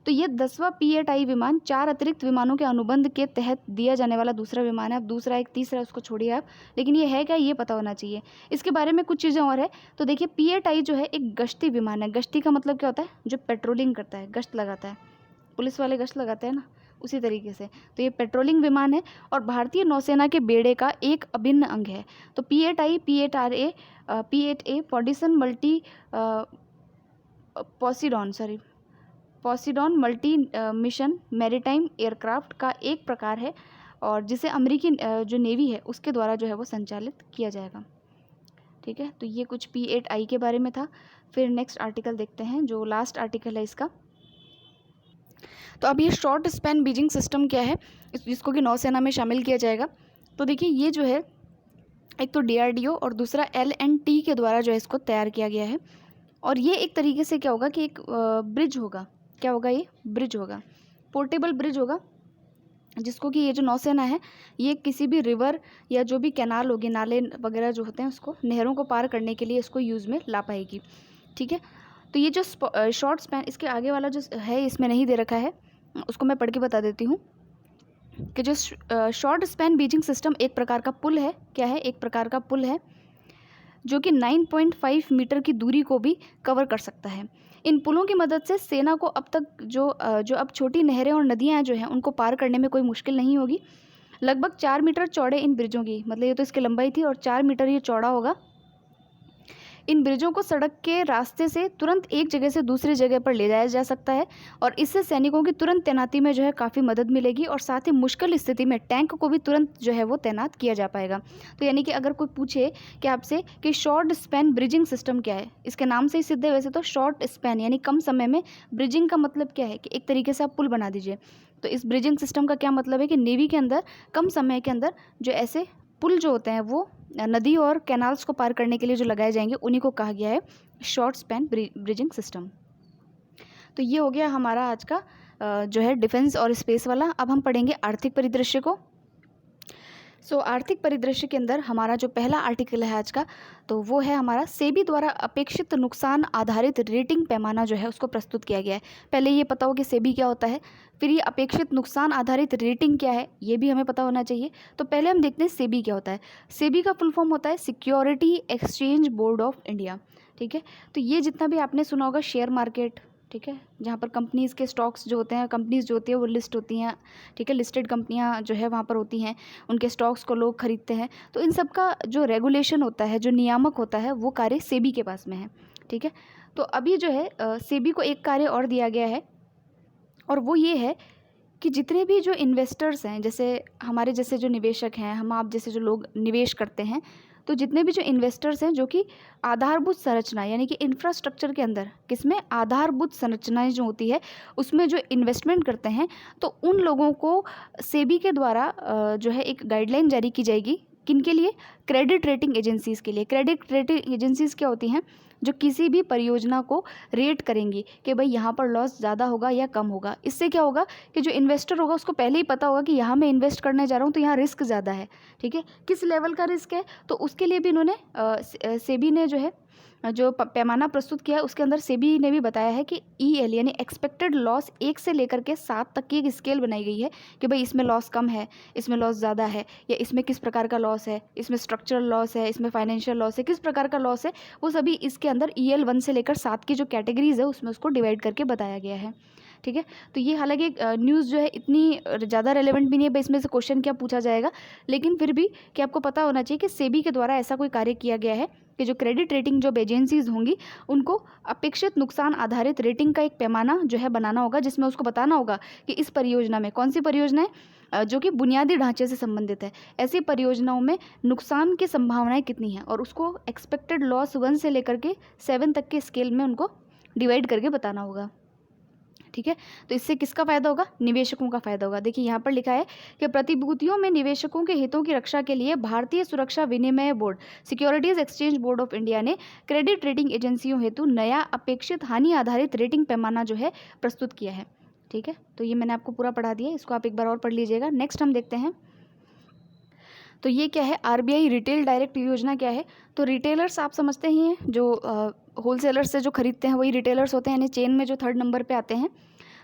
तो ये 10वां P-8I विमान 4 अतिरिक्त विमानों के अनुबंध के तहत दिया जाने वाला दूसरा विमान है। अब दूसरा एक तीसरा उसको छोड़िए आप, लेकिन ये है क्या ये पता होना चाहिए। इसके बारे में कुछ चीज़ें और है। तो देखिए, P-8I जो है एक गश्ती विमान है। गश्ती का मतलब क्या होता है? जो पेट्रोलिंग करता है, गश्त लगाता है। पुलिस वाले गश्त लगाते हैं ना, उसी तरीके से। तो ये पेट्रोलिंग विमान है और भारतीय नौसेना के बेड़े का एक अभिन्न अंग है। तो P-8I, P-8A Poseidon multi mission maritime aircraft का एक प्रकार है, और जिसे अमेरिकी जो नेवी है उसके द्वारा जो है वो संचालित किया जाएगा। ठीक है, तो ये कुछ P-8I के बारे में था। फिर नेक्स्ट आर्टिकल देखते हैं, जो लास्ट आर्टिकल है इसका। तो अब ये शॉर्ट स्पैन बीजिंग सिस्टम क्या है, जिसको कि नौसेना में शामिल किया जाएगा। तो देखिए, ये जो है एक तो DRDO और दूसरा L&T के द्वारा जो है इसको तैयार किया गया है। और ये एक तरीके से क्या होगा कि एक ब्रिज होगा। क्या होगा? ये ब्रिज होगा, पोर्टेबल ब्रिज होगा, जिसको कि ये जो नौसेना है ये किसी भी रिवर या जो भी कैनाल होगी, नाले वगैरह जो होते हैं उसको, नहरों को पार करने के लिए इसको यूज़ में ला पाएगी। ठीक है, तो ये जो शॉर्ट स्पैन, इसके आगे वाला जो है इसमें नहीं दे रखा है, उसको मैं पढ़ के बता देती हूँ कि जो शॉर्ट स्पैन बीजिंग सिस्टम एक प्रकार का पुल है। क्या है? एक प्रकार का पुल है जो कि 9.5 मीटर की दूरी को भी कवर कर सकता है। इन पुलों की मदद से सेना को अब तक जो अब छोटी नहरें और नदियाँ जो हैं उनको पार करने में कोई मुश्किल नहीं होगी। लगभग 4 मीटर चौड़े इन ब्रिजों की, मतलब ये तो इसकी लंबाई थी, और 4 मीटर ये चौड़ा होगा। इन ब्रिजों को सड़क के रास्ते से तुरंत एक जगह से दूसरी जगह पर ले जाया जा सकता है, और इससे सैनिकों की तुरंत तैनाती में जो है काफ़ी मदद मिलेगी, और साथ ही मुश्किल स्थिति में टैंक को भी तुरंत जो है वो तैनात किया जा पाएगा। तो यानी कि अगर कोई पूछे कि आपसे कि शॉर्ट स्पैन ब्रिजिंग सिस्टम क्या है, इसके नाम से ही सिद्ध है। वैसे तो शॉर्ट स्पैन यानी कम समय में, ब्रिजिंग का मतलब क्या है कि एक तरीके से आप पुल बना दीजिए। तो इस ब्रिजिंग सिस्टम का क्या मतलब है कि नेवी के अंदर कम समय के अंदर जो ऐसे पुल जो होते हैं वो नदी और कैनाल्स को पार करने के लिए जो लगाए जाएंगे, उन्हीं को कहा गया है शॉर्ट स्पैन ब्रिजिंग सिस्टम। तो ये हो गया हमारा आज का जो है डिफेंस और स्पेस वाला। अब हम पढ़ेंगे आर्थिक परिदृश्य को। आर्थिक परिदृश्य के अंदर हमारा जो पहला आर्टिकल है आज का, तो वो है हमारा सेबी द्वारा अपेक्षित नुकसान आधारित रेटिंग पैमाना जो है उसको प्रस्तुत किया गया है। पहले ये पता हो कि सेबी क्या होता है, फिर ये अपेक्षित नुकसान आधारित रेटिंग क्या है, ये भी हमें पता होना चाहिए। तो पहले हम देखते हैं सेबी क्या होता है। सेबी का फुल फॉर्म होता है security exchange board of India. ठीक है, तो ये जितना भी आपने सुना होगा शेयर मार्केट, ठीक है, जहाँ पर कंपनीज़ के स्टॉक्स जो होते हैं, कंपनीज़ जो होती है वो लिस्ट होती हैं, ठीक है, लिस्टेड कंपनियाँ जो है वहाँ पर होती हैं, उनके स्टॉक्स को लोग खरीदते हैं। तो इन सब का जो रेगुलेशन होता है, जो नियामक होता है, वो कार्य सेबी के पास में है। ठीक है, तो अभी जो है सेबी को एक कार्य और दिया गया है, और वो ये है कि जितने भी जो इन्वेस्टर्स हैं, जैसे हमारे जैसे जो निवेशक हैं, हम आप जैसे जो लोग निवेश करते हैं, तो जितने भी जो इन्वेस्टर्स हैं जो कि आधारभूत संरचना यानी कि इंफ्रास्ट्रक्चर के अंदर, किसमें, आधारभूत संरचनाएं जो होती है उसमें जो इन्वेस्टमेंट करते हैं, तो उन लोगों को सेबी के द्वारा जो है एक गाइडलाइन जारी की जाएगी। किन के लिए? क्रेडिट रेटिंग एजेंसीज़ के लिए। क्रेडिट रेटिंग एजेंसीज़ क्या होती हैं? जो किसी भी परियोजना को रेट करेंगी कि भाई यहाँ पर लॉस ज़्यादा होगा या कम होगा। इससे क्या होगा कि जो इन्वेस्टर होगा उसको पहले ही पता होगा कि यहाँ मैं इन्वेस्ट करने जा रहा हूँ तो यहाँ रिस्क ज़्यादा है। ठीक है, किस लेवल का रिस्क है, तो उसके लिए भी इन्होंने सेबी ने जो है जो पैमाना प्रस्तुत किया है उसके अंदर सेबी ने भी बताया है कि EL यानी एक्सपेक्टेड लॉस 1 से लेकर के 7 तक की एक स्केल बनाई गई है कि भाई इसमें लॉस कम है, इसमें लॉस ज़्यादा है, या इसमें किस प्रकार का लॉस है, इसमें स्ट्रक्चरल लॉस है, इसमें फाइनेंशियल लॉस है, किस प्रकार का लॉस है, वो सभी इसके अंदर EL 1 से लेकर 7 की जो कैटेगरीज है उसमें उसको डिवाइड करके बताया गया है। ठीक है, तो ये हालांकि न्यूज़ जो है इतनी ज़्यादा रेलेवेंट भी नहीं है भाई इसमें से क्वेश्चन क्या पूछा जाएगा, लेकिन फिर भी कि आपको पता होना चाहिए कि सेबी के द्वारा ऐसा कोई कार्य किया गया है कि जो क्रेडिट रेटिंग जो एजेंसीज होंगी उनको अपेक्षित नुकसान आधारित रेटिंग का एक पैमाना जो है बनाना होगा, जिसमें उसको बताना होगा कि इस परियोजना में, कौन सी परियोजना है जो कि बुनियादी ढांचे से संबंधित है, ऐसी परियोजनाओं में नुकसान की संभावनाएं कितनी हैं, और उसको एक्सपेक्टेड लॉस 1 से लेकर के 7 तक के स्केल में उनको डिवाइड करके बताना होगा। ठीक है, तो इससे किसका फ़ायदा होगा? निवेशकों का फ़ायदा होगा। देखिए यहाँ पर लिखा है कि प्रतिभूतियों में निवेशकों के हितों की रक्षा के लिए भारतीय सुरक्षा विनिमय board securities exchange board of India ने क्रेडिट रेटिंग एजेंसियों हेतु नया अपेक्षित हानि आधारित रेटिंग पैमाना जो है प्रस्तुत किया है। ठीक है, तो ये मैंने आपको पूरा पढ़ा दिया, इसको आप एक बार और पढ़ लीजिएगा। नेक्स्ट हम देखते हैं, तो ये क्या है, RBI रिटेल डायरेक्ट योजना क्या है। तो रिटेलर्स आप समझते ही हैं, जो होलसेलर्स से जो खरीदते हैं वही रिटेलर्स होते हैं, यानी चेन में जो 3rd नंबर पे आते हैं।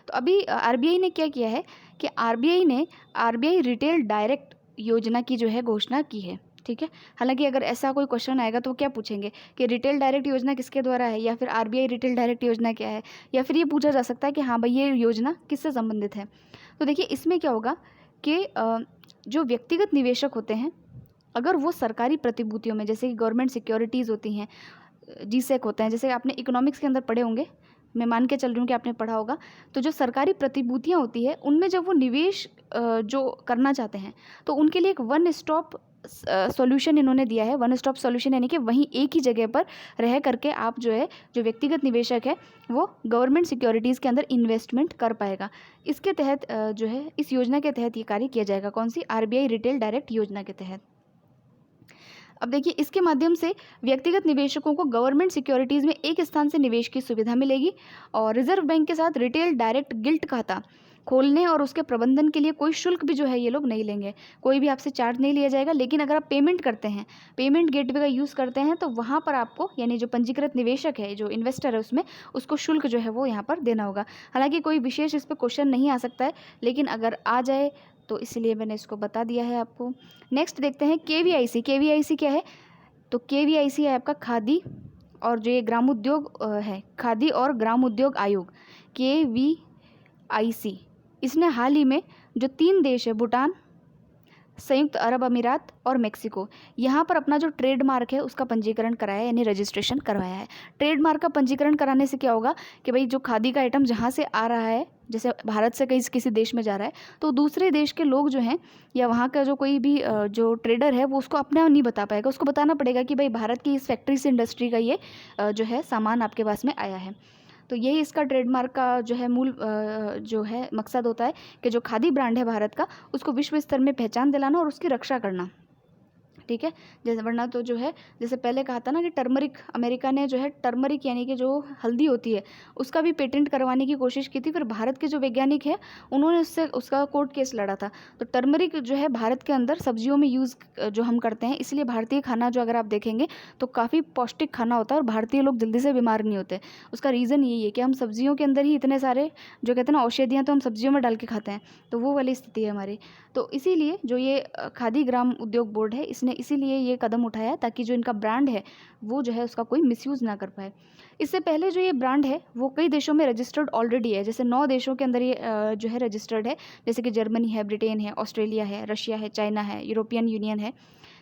तो अभी RBI ने क्या किया है कि RBI ने RBI रिटेल डायरेक्ट योजना की जो है घोषणा की है। ठीक है, हालांकि अगर ऐसा कोई क्वेश्चन आएगा तो क्या पूछेंगे कि रिटेल डायरेक्ट योजना किसके द्वारा है, या फिर RBI रिटेल डायरेक्ट योजना क्या है, या फिर ये पूछा जा सकता है कि हाँ भाई ये योजना किससे संबंधित है। तो देखिए इसमें क्या होगा कि जो व्यक्तिगत निवेशक होते हैं, अगर वो सरकारी प्रतिभूतियों में, जैसे कि गवर्नमेंट सिक्योरिटीज़ होती हैं, GSEC होता है, जैसे आपने इकोनॉमिक्स के अंदर पढ़े होंगे, मैं मान के चल रही हूँ कि आपने पढ़ा होगा, तो जो सरकारी प्रतिभूतियाँ होती है उनमें जब वो निवेश जो करना चाहते हैं तो उनके लिए एक वन स्टॉप सॉल्यूशन इन्होंने दिया है। वन स्टॉप सॉल्यूशन यानी कि वहीं एक ही जगह पर रह करके आप जो है, जो व्यक्तिगत निवेशक है वो गवर्नमेंट सिक्योरिटीज़ के अंदर इन्वेस्टमेंट कर पाएगा। इसके तहत जो है, इस योजना के तहत ये कार्य किया जाएगा। कौन सी? RBI रिटेल डायरेक्ट योजना के तहत। अब देखिए इसके माध्यम से व्यक्तिगत निवेशकों को गवर्नमेंट सिक्योरिटीज़ में एक स्थान से निवेश की सुविधा मिलेगी, और रिजर्व बैंक के साथ रिटेल डायरेक्ट गिल्ट खाता खोलने और उसके प्रबंधन के लिए कोई शुल्क भी जो है ये लोग नहीं लेंगे, कोई भी आपसे चार्ज नहीं लिया जाएगा। लेकिन अगर आप पेमेंट करते हैं, पेमेंट गेटवे का यूज़ करते हैं, तो वहाँ पर आपको, यानी जो पंजीकृत निवेशक है, जो इन्वेस्टर है उसमें, उसको शुल्क जो है वो यहाँ पर देना होगा। हालांकि कोई विशेष इस पर क्वेश्चन नहीं आ सकता है, लेकिन अगर आ जाए तो इसलिए मैंने इसको बता दिया है आपको। नेक्स्ट देखते हैं KVIC। KVIC क्या है? तो KVIC है आपका खादी और जो ये ग्रामोद्योग है, खादी और ग्रामोद्योग आयोग KVIC, इसने हाल ही में जो 3 देश है, भूटान, संयुक्त अरब अमीरात और मेक्सिको, यहाँ पर अपना जो ट्रेडमार्क है उसका पंजीकरण कराया है, यानी रजिस्ट्रेशन करवाया है। ट्रेडमार्क का पंजीकरण कराने से क्या होगा कि भाई जो खादी का आइटम जहाँ से आ रहा है, जैसे भारत से कहीं किसी देश में जा रहा है, तो दूसरे देश के लोग जो हैं या वहाँ का जो कोई भी जो ट्रेडर है वो उसको अपने आप नहीं बता पाएगा, उसको बताना पड़ेगा कि भाई भारत की इस फैक्ट्री से, इंडस्ट्री का ये जो है सामान आपके पास में आया है। तो यही इसका ट्रेडमार्क का जो है मूल जो है मकसद होता है कि जो खादी ब्रांड है भारत का, उसको विश्व स्तर में पहचान दिलाना और उसकी रक्षा करना, ठीक है। जैसे वरना तो जो है, जैसे पहले कहा था ना कि टर्मरिक, अमेरिका ने जो है टर्मरिक यानी कि जो हल्दी होती है उसका भी पेटेंट करवाने की कोशिश की थी, फिर भारत के जो वैज्ञानिक हैं उन्होंने उससे उसका कोर्ट केस लड़ा था। तो टर्मरिक जो है भारत के अंदर सब्जियों में यूज़ जो हम करते हैं, इसलिए भारतीय खाना जो अगर आप देखेंगे तो काफ़ी पौष्टिक खाना होता है और भारतीय लोग जल्दी से बीमार नहीं होते। उसका रीज़न यही है कि हम सब्जियों के अंदर ही इतने सारे जो कहते हैं ना औषधियाँ, तो हम सब्जियों में डाल के खाते हैं, तो वो वाली स्थिति है हमारी। तो इसीलिए जो ये खादी ग्राम उद्योग बोर्ड है, इसने इसीलिए ये कदम उठाया ताकि जो इनका ब्रांड है वो जो है उसका कोई मिसयूज़ ना कर पाए। इससे पहले जो ये ब्रांड है वो कई देशों में रजिस्टर्ड ऑलरेडी है, जैसे 9 देशों के अंदर ये जो है रजिस्टर्ड है, जैसे कि जर्मनी है, ब्रिटेन है, ऑस्ट्रेलिया है, रशिया है, चाइना है, यूरोपियन यूनियन है,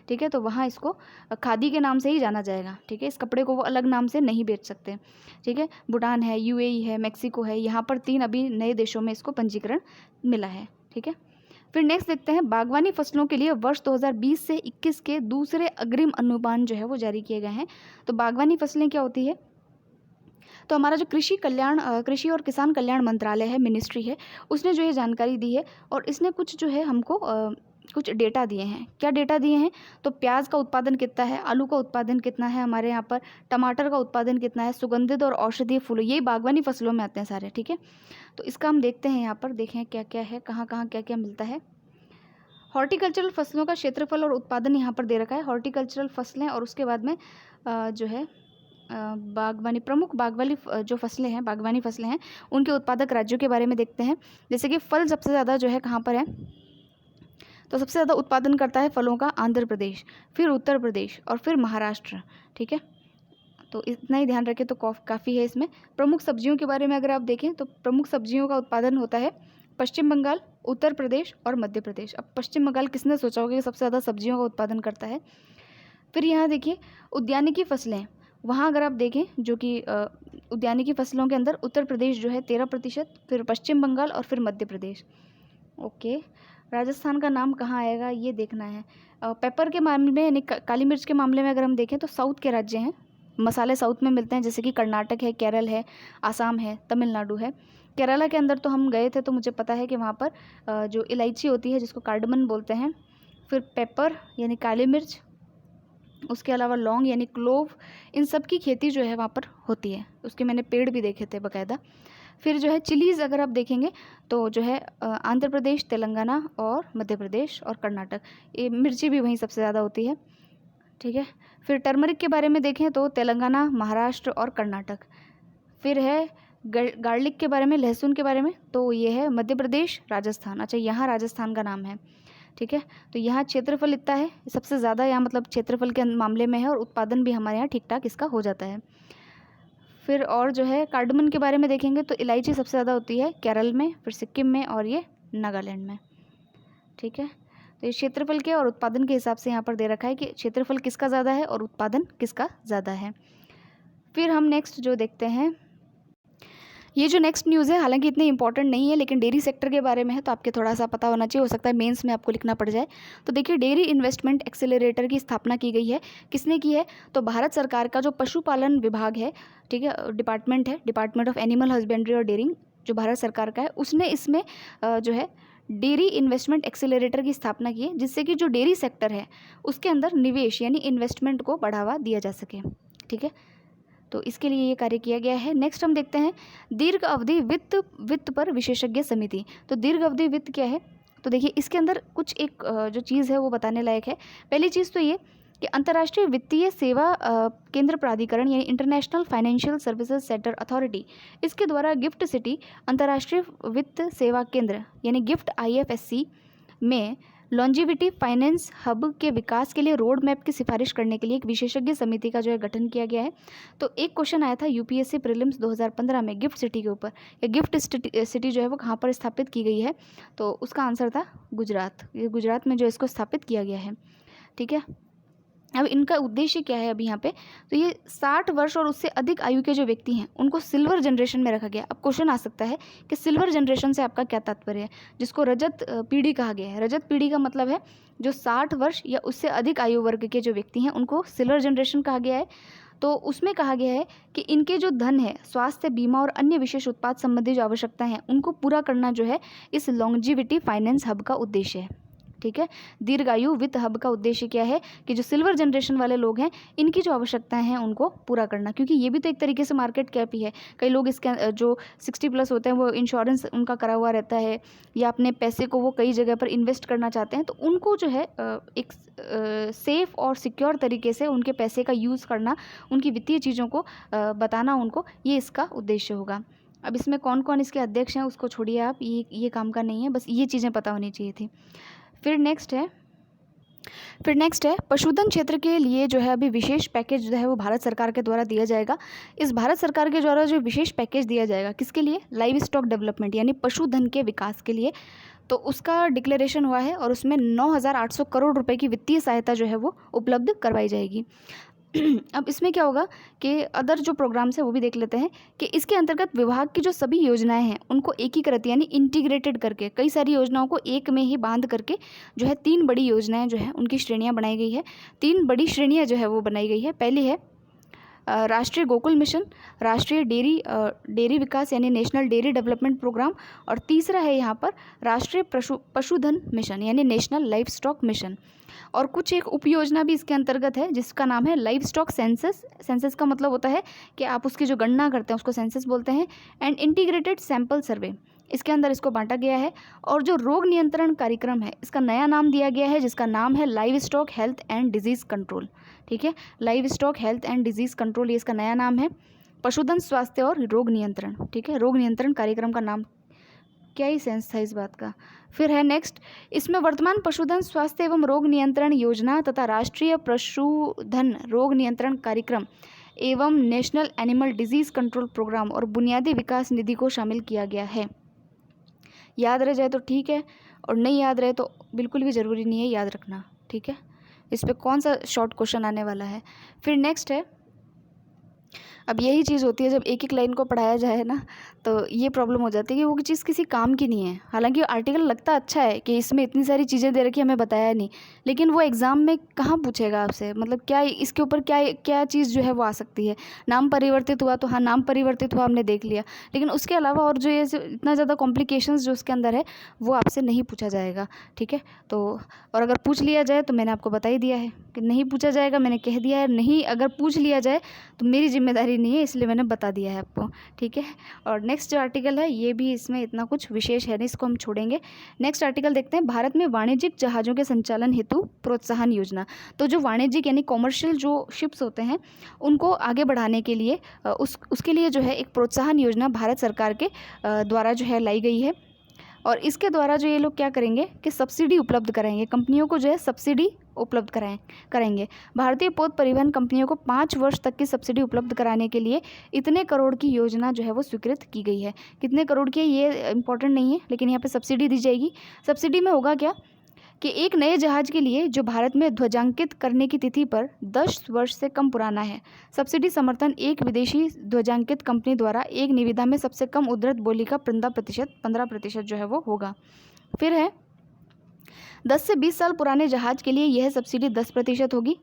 ठीक है। तो वहाँ इसको खादी के नाम से ही जाना जाएगा, ठीक है। इस कपड़े को वो अलग नाम से नहीं बेच सकते, ठीक है। भूटान है, UAE है, मेक्सिको है, यहाँ पर 3 अभी नए देशों में इसको पंजीकरण मिला है, ठीक है। फिर नेक्स्ट देखते हैं, बागवानी फसलों के लिए वर्ष 2020 से 21 के दूसरे अग्रिम अनुमान जो है वो जारी किए गए हैं। तो बागवानी फसलें क्या होती है, तो हमारा जो कृषि और किसान कल्याण मंत्रालय है, मिनिस्ट्री है, उसने जो ये जानकारी दी है और इसने कुछ जो है हमको कुछ डेटा दिए हैं। क्या डेटा दिए हैं, तो प्याज का उत्पादन कितना है, आलू का उत्पादन कितना है हमारे यहाँ पर, टमाटर का उत्पादन कितना है, सुगंधित और औषधीय फूल, ये बागवानी फसलों में आते हैं सारे, ठीक है। तो इसका हम देखते हैं, यहाँ पर देखें क्या क्या है, कहाँ कहाँ क्या क्या मिलता है। हॉर्टिकल्चरल फसलों का क्षेत्रफल और उत्पादन यहाँ पर दे रखा है, हॉर्टिकल्चरल फसलें, और उसके बाद में जो है बागवानी, प्रमुख बागवानी जो फसलें हैं, बागवानी फसलें हैं, उनके उत्पादक राज्यों के बारे में देखते हैं। जैसे कि फल सबसे ज़्यादा जो है कहाँ पर है, तो सबसे ज़्यादा उत्पादन करता है फलों का आंध्र प्रदेश, फिर उत्तर प्रदेश और फिर महाराष्ट्र, ठीक है। तो इतना ही ध्यान रखें तो काफ़ी है इसमें। प्रमुख सब्जियों के बारे में अगर आप देखें तो प्रमुख सब्जियों का उत्पादन होता है पश्चिम बंगाल, उत्तर प्रदेश और मध्य प्रदेश। अब पश्चिम बंगाल किसने सोचा होगा कि सबसे ज़्यादा सब्जियों का उत्पादन करता है। फिर यहाँ देखिए उद्यानिकी फसलें, वहाँ अगर आप देखें जो कि उद्यानिकी फसलों के अंदर उत्तर प्रदेश जो है 13%, फिर पश्चिम बंगाल और फिर मध्य प्रदेश। ओके, राजस्थान का नाम कहाँ आएगा ये देखना है। पेपर के मामले में यानी काली मिर्च के मामले में अगर हम देखें तो साउथ के राज्य हैं, मसाले साउथ में मिलते हैं, जैसे कि कर्नाटक है, केरल है, आसाम है, तमिलनाडु है। केरला के अंदर तो हम गए थे तो मुझे पता है कि वहाँ पर जो इलायची होती है जिसको कार्डमन बोलते हैं, फिर पेपर यानी काली मिर्च, उसके अलावा लौंग यानी क्लोव, इन सब की खेती जो है वहाँ पर होती है, उसके मैंने पेड़ भी देखे थे बाकायदा। फिर जो है चिलीज़ अगर आप देखेंगे तो जो है आंध्र प्रदेश, तेलंगाना और मध्य प्रदेश और कर्नाटक, ये मिर्ची भी वहीं सबसे ज़्यादा होती है, ठीक है। फिर टर्मरिक के बारे में देखें तो तेलंगाना, महाराष्ट्र और कर्नाटक। फिर है गार्लिक के बारे में, लहसुन के बारे में, तो ये है मध्य प्रदेश, राजस्थान। अच्छा, यहाँ राजस्थान का नाम है, ठीक है। तो यहाँ क्षेत्रफल इतना है, सबसे ज़्यादा यहाँ मतलब क्षेत्रफल के मामले में है, और उत्पादन भी हमारे यहाँ ठीक ठाक इसका हो जाता है। फिर और जो है कार्डमन के बारे में देखेंगे तो इलायची सबसे ज़्यादा होती है केरल में, फिर सिक्किम में और ये नागालैंड में, ठीक है। तो ये क्षेत्रफल के और उत्पादन के हिसाब से यहाँ पर दे रखा है कि क्षेत्रफल किसका ज़्यादा है और उत्पादन किसका ज़्यादा है। फिर हम नेक्स्ट जो देखते हैं, ये जो नेक्स्ट न्यूज़ है हालांकि इतनी इंपॉर्टेंट नहीं है, लेकिन डेयरी सेक्टर के बारे में है तो आपके थोड़ा सा पता होना चाहिए, हो सकता है मेंस में आपको लिखना पड़ जाए। तो देखिए, डेयरी इन्वेस्टमेंट एक्सेलरेटर की स्थापना की गई है। किसने की है, तो भारत सरकार का जो पशुपालन विभाग है, ठीक है, डिपार्टमेंट है, डिपार्टमेंट ऑफ एनिमल हस्बेंड्री और डेयरिंग, जो भारत सरकार का है, उसने इसमें जो है डेयरी इन्वेस्टमेंट एक्सेलरेटर की स्थापना की है, जिससे कि जो डेयरी सेक्टर है उसके अंदर निवेश यानी इन्वेस्टमेंट को बढ़ावा दिया जा सके, ठीक है। तो इसके लिए ये कार्य किया गया है। नेक्स्ट हम देखते हैं दीर्घ अवधि वित्त पर विशेषज्ञ समिति। तो दीर्घ अवधि वित्त क्या है, तो देखिए इसके अंदर कुछ एक जो चीज़ है वो बताने लायक है। पहली चीज़ तो ये कि अंतर्राष्ट्रीय वित्तीय सेवा केंद्र प्राधिकरण यानी international financial services centre authority, इसके द्वारा गिफ्ट सिटी अंतर्राष्ट्रीय वित्त सेवा केंद्र यानी गिफ्ट IFSC में लॉन्जिविटी फाइनेंस हब के विकास के लिए रोड मैप की सिफारिश करने के लिए एक विशेषज्ञ समिति का जो है गठन किया गया है। तो एक क्वेश्चन आया था यूपीएससी प्रीलिम्स 2015 में गिफ्ट सिटी के ऊपर, या गिफ्ट सिटी जो है वो कहाँ पर स्थापित की गई है, तो उसका आंसर था गुजरात। ये गुजरात में जो इसको स्थापित किया गया है, ठीक है। अब इनका उद्देश्य क्या है अभी यहाँ पे, तो ये 60 वर्ष और उससे अधिक आयु के जो व्यक्ति हैं उनको सिल्वर जनरेशन में रखा गया। अब क्वेश्चन आ सकता है कि सिल्वर जनरेशन से आपका क्या तात्पर्य है, जिसको रजत पीढ़ी कहा गया है। रजत पीढ़ी का मतलब है जो 60 वर्ष या उससे अधिक आयु वर्ग के जो व्यक्ति हैं उनको सिल्वर जनरेशन कहा गया है। तो उसमें कहा गया है कि इनके जो धन है, स्वास्थ्य बीमा और अन्य विशेष उत्पाद संबंधी जो आवश्यकताएं हैं उनको पूरा करना जो है इस लॉन्जिविटी फाइनेंस हब का उद्देश्य है, ठीक है। दीर्घायु वित्त हब का उद्देश्य क्या है कि जो सिल्वर जनरेशन वाले लोग हैं इनकी जो आवश्यकताएं हैं उनको पूरा करना, क्योंकि ये भी तो एक तरीके से मार्केट कैप ही है। कई लोग इसके जो 60 प्लस होते हैं वो इंश्योरेंस उनका करा हुआ रहता है, या अपने पैसे को वो कई जगह पर इन्वेस्ट करना चाहते हैं, तो उनको जो है एक सेफ़ और सिक्योर तरीके से उनके पैसे का यूज़ करना, उनकी वित्तीय चीज़ों को बताना उनको, ये इसका उद्देश्य होगा। अब इसमें कौन कौन इसके अध्यक्ष हैं उसको छोड़िए आप, ये काम का नहीं है, बस ये चीज़ें पता होनी चाहिए थी। फिर नेक्स्ट है पशुधन क्षेत्र के लिए जो है अभी विशेष पैकेज जो है वो भारत सरकार के द्वारा दिया जाएगा। इस भारत सरकार के द्वारा जो विशेष पैकेज दिया जाएगा किसके लिए, लाइव स्टॉक डेवलपमेंट यानी पशुधन के विकास के लिए। तो उसका डिक्लेरेशन हुआ है और उसमें 9,800 करोड़ रुपए की वित्तीय सहायता जो है वो उपलब्ध करवाई जाएगी। अब इसमें क्या होगा कि अदर जो प्रोग्राम्स है वो भी देख लेते हैं कि इसके अंतर्गत विभाग की जो सभी योजनाएं हैं उनको एकीकृत यानी इंटीग्रेटेड करके, कई सारी योजनाओं को एक में ही बांध करके जो है 3 बड़ी योजनाएं जो है उनकी श्रेणियां बनाई गई है। 3 बड़ी श्रेणियां जो है वो बनाई गई है। पहली है राष्ट्रीय गोकुल मिशन, राष्ट्रीय डेयरी विकास यानी नेशनल डेयरी डेवलपमेंट प्रोग्राम, और तीसरा है यहाँ पर राष्ट्रीय पशुधन मिशन यानी नेशनल लाइव स्टॉक मिशन। और कुछ एक उपयोजना भी इसके अंतर्गत है जिसका नाम है लाइव स्टॉक सेंसस। सेंसस का मतलब होता है कि आप उसकी जो गणना करते हैं उसको सेंसस बोलते हैं। एंड इंटीग्रेटेड सैंपल सर्वे, इसके अंदर इसको बांटा गया है। और जो रोग नियंत्रण कार्यक्रम है इसका नया नाम दिया गया है जिसका नाम है live stock health and disease control, ठीक है। Live stock health and disease control ये इसका नया नाम है। पशुधन स्वास्थ्य और रोग नियंत्रण, ठीक है। रोग नियंत्रण कार्यक्रम का नाम, क्या ही सेंस था इस बात का। फिर है नेक्स्ट, इसमें वर्तमान पशुधन स्वास्थ्य एवं रोग नियंत्रण योजना तथा राष्ट्रीय पशुधन रोग नियंत्रण कार्यक्रम एवं national animal disease control programme और बुनियादी विकास निधि को शामिल किया गया है। याद रह जाए तो ठीक है, और नहीं याद रहे तो बिल्कुल भी ज़रूरी नहीं है याद रखना, ठीक है। इस पर कौन सा शॉर्ट क्वेश्चन आने वाला है। फिर नेक्स्ट है, अब यही चीज़ होती है जब एक एक लाइन को पढ़ाया जाए ना तो ये प्रॉब्लम हो जाती है कि वो चीज़ किसी काम की नहीं है। हालांकि आर्टिकल लगता अच्छा है कि इसमें इतनी सारी चीज़ें दे रखी हमें बताया नहीं, लेकिन वो एग्ज़ाम में कहाँ पूछेगा आपसे, मतलब क्या इसके ऊपर क्या चीज़ जो है वो आ सकती है। नाम परिवर्तित हुआ तो हाँ नाम परिवर्तित हुआ हमने देख लिया, लेकिन उसके अलावा और जो ये इतना ज़्यादा कॉम्प्लिकेशंस जो उसके अंदर है वो आपसे नहीं पूछा जाएगा, ठीक है। तो और अगर पूछ लिया जाए तो मैंने आपको बता ही दिया है कि नहीं पूछा जाएगा, मैंने कह दिया है। नहीं अगर पूछ लिया जाए तो मेरी जिम्मेदारी नहीं है, इसलिए मैंने बता दिया है आपको, ठीक है। और नेक्स्ट जो आर्टिकल है ये भी इसमें इतना कुछ विशेष है नहीं, इसको हम छोड़ेंगे। नेक्स्ट आर्टिकल देखते हैं, भारत में वाणिज्यिक जहाज़ों के संचालन हेतु प्रोत्साहन योजना। तो जो वाणिज्यिक यानी कॉमर्शियल जो शिप्स होते हैं उनको आगे बढ़ाने के लिए उसके लिए जो है एक प्रोत्साहन योजना भारत सरकार के द्वारा जो है लाई गई है। और इसके द्वारा जो ये लोग क्या करेंगे कि सब्सिडी उपलब्ध कराएंगे, कंपनियों को जो है सब्सिडी उपलब्ध करेंगे। भारतीय पोत परिवहन कंपनियों को 5 वर्ष तक की सब्सिडी उपलब्ध कराने के लिए इतने करोड़ की योजना जो है वो स्वीकृत की गई है। कितने करोड़ की है ये इंपॉर्टेंट नहीं है, लेकिन यहाँ पे सब्सिडी दी जाएगी। सब्सिडी में होगा क्या कि एक नए जहाज़ के लिए जो भारत में ध्वजांकित करने की तिथि पर 10 वर्ष से कम पुराना है, सब्सिडी समर्थन एक विदेशी ध्वजांकित कंपनी द्वारा एक निविदा में सबसे कम उद्धृत बोली का 15% जो है वो होगा। फिर है 10 से 20 साल पुराने जहाज़ के लिए यह सब्सिडी 10% होगी,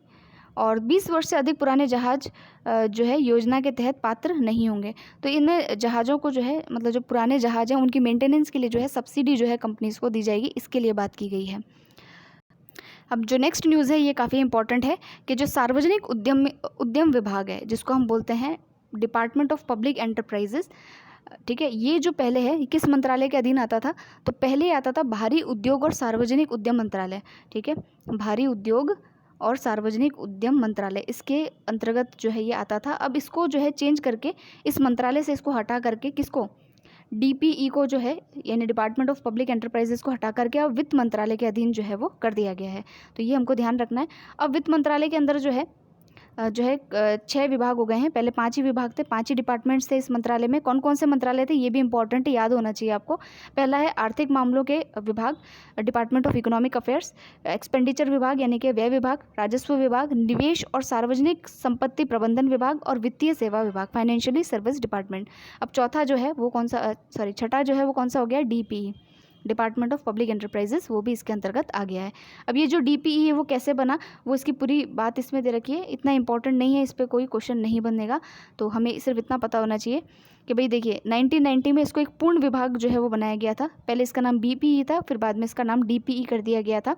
और 20 वर्ष से अधिक पुराने जहाज़ जो है योजना के तहत पात्र नहीं होंगे। तो इन जहाज़ों को जो है मतलब जो पुराने जहाज़ हैं उनकी मेंटेनेंस के लिए जो है सब्सिडी जो है कंपनीज़ को दी जाएगी, इसके लिए बात की गई है। अब जो नेक्स्ट न्यूज़ है ये काफ़ी इंपॉर्टेंट है कि जो सार्वजनिक उद्यम विभाग है जिसको हम बोलते हैं डिपार्टमेंट ऑफ पब्लिक एंटरप्राइजेस, ठीक है, ये जो पहले है किस मंत्रालय के अधीन आता था, तो पहले आता था भारी उद्योग और सार्वजनिक उद्यम मंत्रालय, ठीक है। भारी उद्योग और सार्वजनिक उद्यम मंत्रालय इसके अंतर्गत जो है ये आता था। अब इसको जो है चेंज करके इस मंत्रालय से इसको हटा करके किसको, DPE को जो है यानी डिपार्टमेंट ऑफ पब्लिक एंटरप्राइजेस को हटा करके अब वित्त मंत्रालय के अधीन जो है वो कर दिया गया है। तो ये हमको ध्यान रखना है। अब वित्त मंत्रालय के अंदर जो है 6 विभाग हो गए हैं। पहले 5 ही विभाग थे, 5 ही डिपार्टमेंट्स थे इस मंत्रालय में। कौन कौन से मंत्रालय थे ये भी इंपॉर्टेंट है, याद होना चाहिए आपको। पहला है आर्थिक मामलों के विभाग, department of economic affairs. Expenditure विभाग यानी कि व्यय विभाग, राजस्व विभाग, निवेश और सार्वजनिक संपत्ति प्रबंधन विभाग और वित्तीय सेवा विभाग, फाइनेंशियली सर्विस डिपार्टमेंट। अब चौथा जो है वो कौन सा, छठा जो है वो कौन सा हो गया, DPE, department of public enterprises, वो भी इसके अंतर्गत आ गया है। अब ये जो DPE है वो कैसे बना, वो इसकी पूरी बात इसमें दे रखी है। इतना इंपॉर्टेंट नहीं है, इस पर कोई क्वेश्चन नहीं बनेगा, तो हमें सिर्फ इतना पता होना चाहिए कि भाई देखिए 1990 में इसको एक पूर्ण विभाग जो है वो बनाया गया था। पहले इसका नाम BPE था, फिर बाद में इसका नाम DPE कर दिया गया था।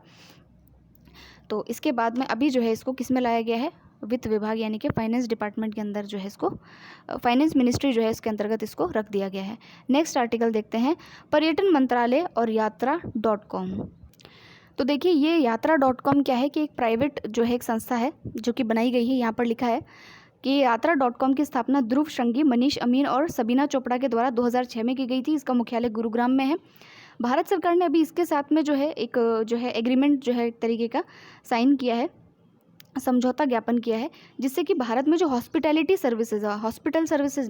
तो इसके बाद में अभी जो है इसको किस में लाया गया है, वित्त विभाग यानी कि फाइनेंस डिपार्टमेंट के अंदर जो है इसको, फाइनेंस मिनिस्ट्री जो है इसके अंतर्गत इसको रख दिया गया है। नेक्स्ट आर्टिकल देखते हैं, पर्यटन मंत्रालय और यात्रा.com। तो देखिए ये यात्रा.com क्या है कि एक प्राइवेट जो है एक संस्था है जो कि बनाई गई है। यहाँ पर लिखा है कि यात्रा.com की स्थापना ध्रुव श्रृंगी, मनीष अमीन और सबीना चोपड़ा के द्वारा 2006 में की गई थी। इसका मुख्यालय गुरुग्राम में है। भारत सरकार ने अभी इसके साथ में जो है एक जो है एग्रीमेंट जो है एक तरीके का साइन किया है, समझौता ज्ञापन किया है, जिससे कि भारत में जो हॉस्पिटैलिटी सर्विसेज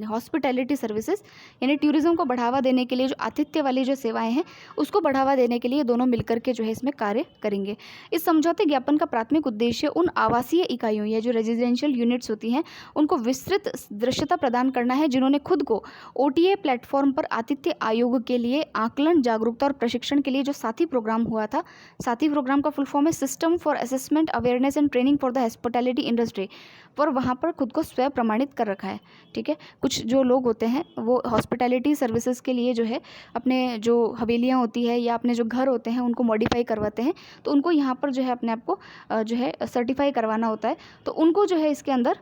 हॉस्पिटैलिटी सर्विसेज यानी टूरिज्म को बढ़ावा देने के लिए जो आतिथ्य वाली जो सेवाएं हैं उसको बढ़ावा देने के लिए दोनों मिलकर के जो है इसमें कार्य करेंगे। इस समझौते ज्ञापन का प्राथमिक उद्देश्य उन आवासीय इकाइयों या जो रेजिडेंशियल यूनिट्स होती हैं उनको विस्तृत दृश्यता प्रदान करना है, जिन्होंने खुद को OTA प्लेटफॉर्म पर आतिथ्य आयोग के लिए आकलन, जागरूकता और प्रशिक्षण के लिए जो साथी प्रोग्राम हुआ था, साथी प्रोग्राम का फुल फॉर्म है system for assessment awareness and training for the hospitality industry, पर वहाँ पर खुद को स्वयं प्रमाणित कर रखा है। ठीक है, कुछ जो लोग होते हैं वो हॉस्पिटैलिटी सर्विसेज के लिए जो है अपने जो हवेलियाँ होती है या अपने जो घर होते हैं उनको मॉडिफाई करवाते हैं, तो उनको यहाँ पर जो है अपने आप को जो है सर्टिफाई करवाना होता है, तो उनको जो है इसके अंदर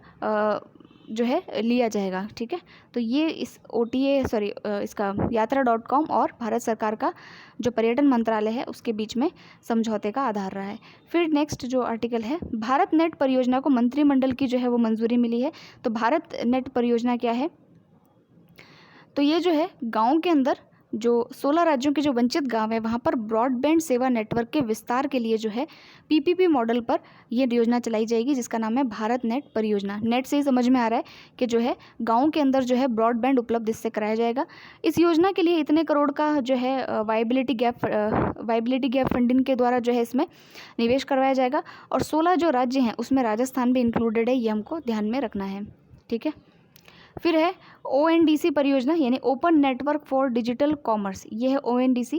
जो है लिया जाएगा। ठीक है, तो ये इस इसका यात्रा.com और भारत सरकार का जो पर्यटन मंत्रालय है उसके बीच में समझौते का आधार रहा है। फिर नेक्स्ट जो आर्टिकल है, भारत नेट परियोजना को मंत्रिमंडल की जो है वो मंजूरी मिली है। तो भारत नेट परियोजना क्या है, तो ये जो है गाँव के अंदर जो 16 राज्यों के जो वंचित गांव है वहाँ पर ब्रॉडबैंड सेवा नेटवर्क के विस्तार के लिए जो है PPP मॉडल पर ये योजना चलाई जाएगी, जिसका नाम है भारत नेट परियोजना। नेट से ही समझ में आ रहा है कि जो है गाँव के अंदर जो है ब्रॉडबैंड उपलब्ध इससे कराया जाएगा। इस योजना के लिए इतने करोड़ का जो है वाइबिलिटी गैप फंडिंग के द्वारा जो है इसमें निवेश करवाया जाएगा, और 16 जो राज्य हैं उसमें राजस्थान भी इंक्लूडेड है, ये हमको ध्यान में रखना है। ठीक है, फिर है ONDC परियोजना यानी open network for digital commerce, ये है ONDC।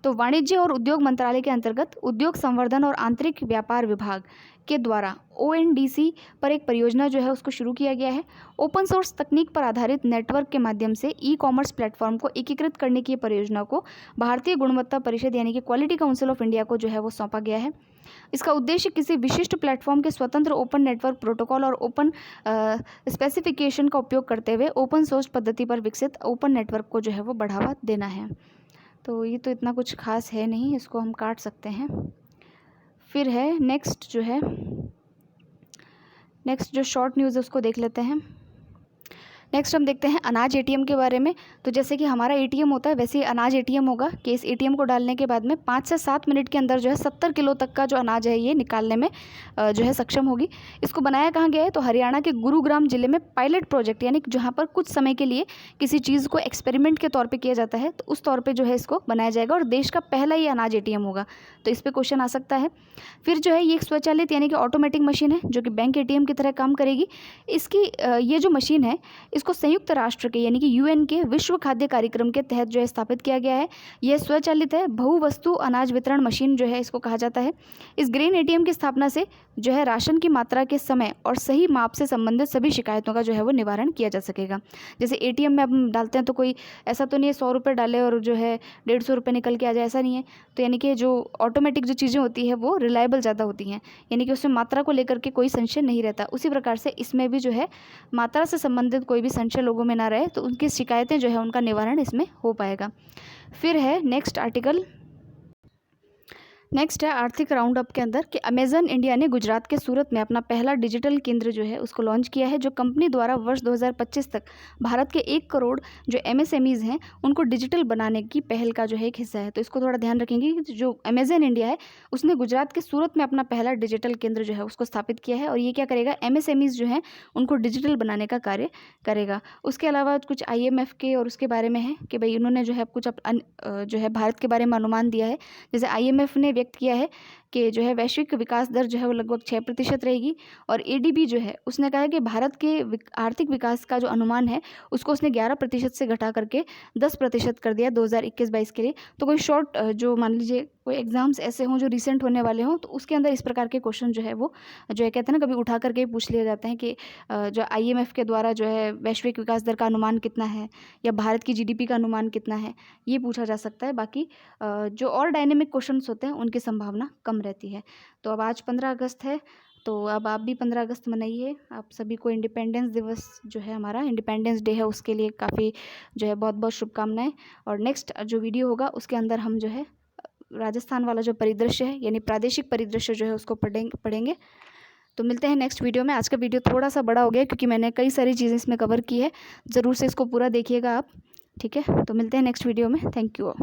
तो वाणिज्य और उद्योग मंत्रालय के अंतर्गत उद्योग संवर्धन और आंतरिक व्यापार विभाग के द्वारा ONDC पर एक परियोजना जो है उसको शुरू किया गया है। ओपन सोर्स तकनीक पर आधारित नेटवर्क के माध्यम से E-कॉमर्स प्लेटफॉर्म को एकीकृत करने की परियोजना को भारतीय गुणवत्ता परिषद यानी कि क्वालिटी काउंसिल ऑफ इंडिया को जो है वो सौंपा गया है। इसका उद्देश्य किसी विशिष्ट प्लेटफॉर्म के स्वतंत्र ओपन नेटवर्क प्रोटोकॉल और ओपन स्पेसिफिकेशन का उपयोग करते हुए ओपन सोर्स पद्धति पर विकसित ओपन नेटवर्क को जो है वो बढ़ावा देना है। तो ये तो इतना कुछ खास है नहीं, इसको हम काट सकते हैं। फिर है नेक्स्ट जो शॉर्ट न्यूज़ है उसको देख लेते हैं। नेक्स्ट हम देखते हैं अनाज ATM के बारे में। तो जैसे कि हमारा ATM होता है वैसे ही अनाज ATM होगा कि इस ATM को डालने के बाद में 5 से 7 मिनट के अंदर जो है 70 किलो तक का जो अनाज है ये निकालने में जो है सक्षम होगी। इसको बनाया कहाँ गया है, तो हरियाणा के गुरुग्राम जिले में पायलट प्रोजेक्ट यानी जहाँ पर कुछ समय के लिए किसी चीज़ को एक्सपेरिमेंट के तौर पर किया जाता है, तो उस तौर पर जो है इसको बनाया जाएगा और देश का पहला ये अनाज ATM होगा। तो इस पर क्वेश्चन आ सकता है। फिर जो है ये एक स्वचालित यानी कि ऑटोमेटिक मशीन है जो कि बैंक ATM की तरह काम करेगी। इसकी ये जो मशीन है इसको संयुक्त राष्ट्र के यानी कि UN के विश्व खाद्य कार्यक्रम के तहत जो है स्थापित किया गया है। यह स्वचालित है बहुवस्तु अनाज वितरण मशीन जो है इसको कहा जाता है। इस ग्रेन ATM की स्थापना से जो है राशन की मात्रा के समय और सही माप से संबंधित सभी शिकायतों का जो है वो निवारण किया जा सकेगा। जैसे ATM में हम डालते हैं तो कोई ऐसा तो नहीं है 100 रुपये डाले और जो है 150 रुपये निकल के आ जाए, ऐसा नहीं है। तो यानी कि जो ऑटोमेटिक जो चीज़ें होती है वो रिलायबल ज़्यादा होती हैं, यानी कि उसमें मात्रा को लेकर के कोई संशय नहीं रहता। उसी प्रकार से इसमें भी जो है मात्रा से संबंधित कोई भी संशय लोगों में ना रहे, तो उनकी शिकायतें जो है उनका निवारण इसमें हो पाएगा। फिर है नेक्स्ट आर्टिकल नेक्स्ट है आर्थिक राउंड अप के अंदर कि अमेजन इंडिया ने गुजरात के सूरत में अपना पहला डिजिटल केंद्र जो है उसको लॉन्च किया है, जो कंपनी द्वारा वर्ष 2025 तक भारत के 1 करोड़ जो एमएसएमईज़ हैं उनको डिजिटल बनाने की पहल का जो है एक हिस्सा है। तो इसको थोड़ा ध्यान रखेंगे कि जो अमेजन इंडिया है उसने गुजरात के सूरत में अपना पहला डिजिटल केंद्र जो है उसको स्थापित किया है, और ये क्या करेगा, एमएसएमईज़ जो हैं उनको डिजिटल बनाने का कार्य करेगा। उसके अलावा कुछ आईएमएफ के और उसके बारे में है कि भाई उन्होंने जो है कुछ जो है भारत के बारे में अनुमान दिया है। जैसे आईएमएफ ने व्यक्त किया है कि जो है वैश्विक विकास दर जो है वो लगभग 6% रहेगी, और एडीबी जो है उसने कहा है कि भारत के आर्थिक विकास का जो अनुमान है उसको उसने 11% से घटा करके 10% कर दिया 2021-22 के लिए। तो कोई शॉर्ट जो मान लीजिए कोई एग्जाम्स ऐसे हों जो रिसेंट होने वाले हों, तो उसके अंदर इस प्रकार के क्वेश्चन जो है वो जो है कहते हैं ना कभी उठा करके पूछ लिए जाते हैं कि जो आईएमएफ के द्वारा जो है वैश्विक विकास दर का अनुमान कितना है या भारत की जीडीपी का अनुमान कितना है, ये पूछा जा सकता है। बाकी जो और डायनेमिक क्वेश्चंस होते हैं उनकी संभावना कम रहती है। तो अब आज 15 अगस्त है, तो अब आप भी 15 अगस्त मनाइए। आप सभी को इंडिपेंडेंस दिवस जो है हमारा इंडिपेंडेंस डे है उसके लिए काफ़ी जो है बहुत बहुत शुभकामनाएं। और नेक्स्ट जो वीडियो होगा उसके अंदर हम जो है राजस्थान वाला जो परिदृश्य है यानी प्रादेशिक परिदृश्य जो है उसको पढ़ेंगे। तो मिलते हैं नेक्स्ट वीडियो में। आज का वीडियो थोड़ा सा बड़ा हो गया क्योंकि मैंने कई सारी चीज़ें इसमें कवर की है, ज़रूर से इसको पूरा देखिएगा आप, ठीक है। तो मिलते हैं नेक्स्ट वीडियो में। Thank you.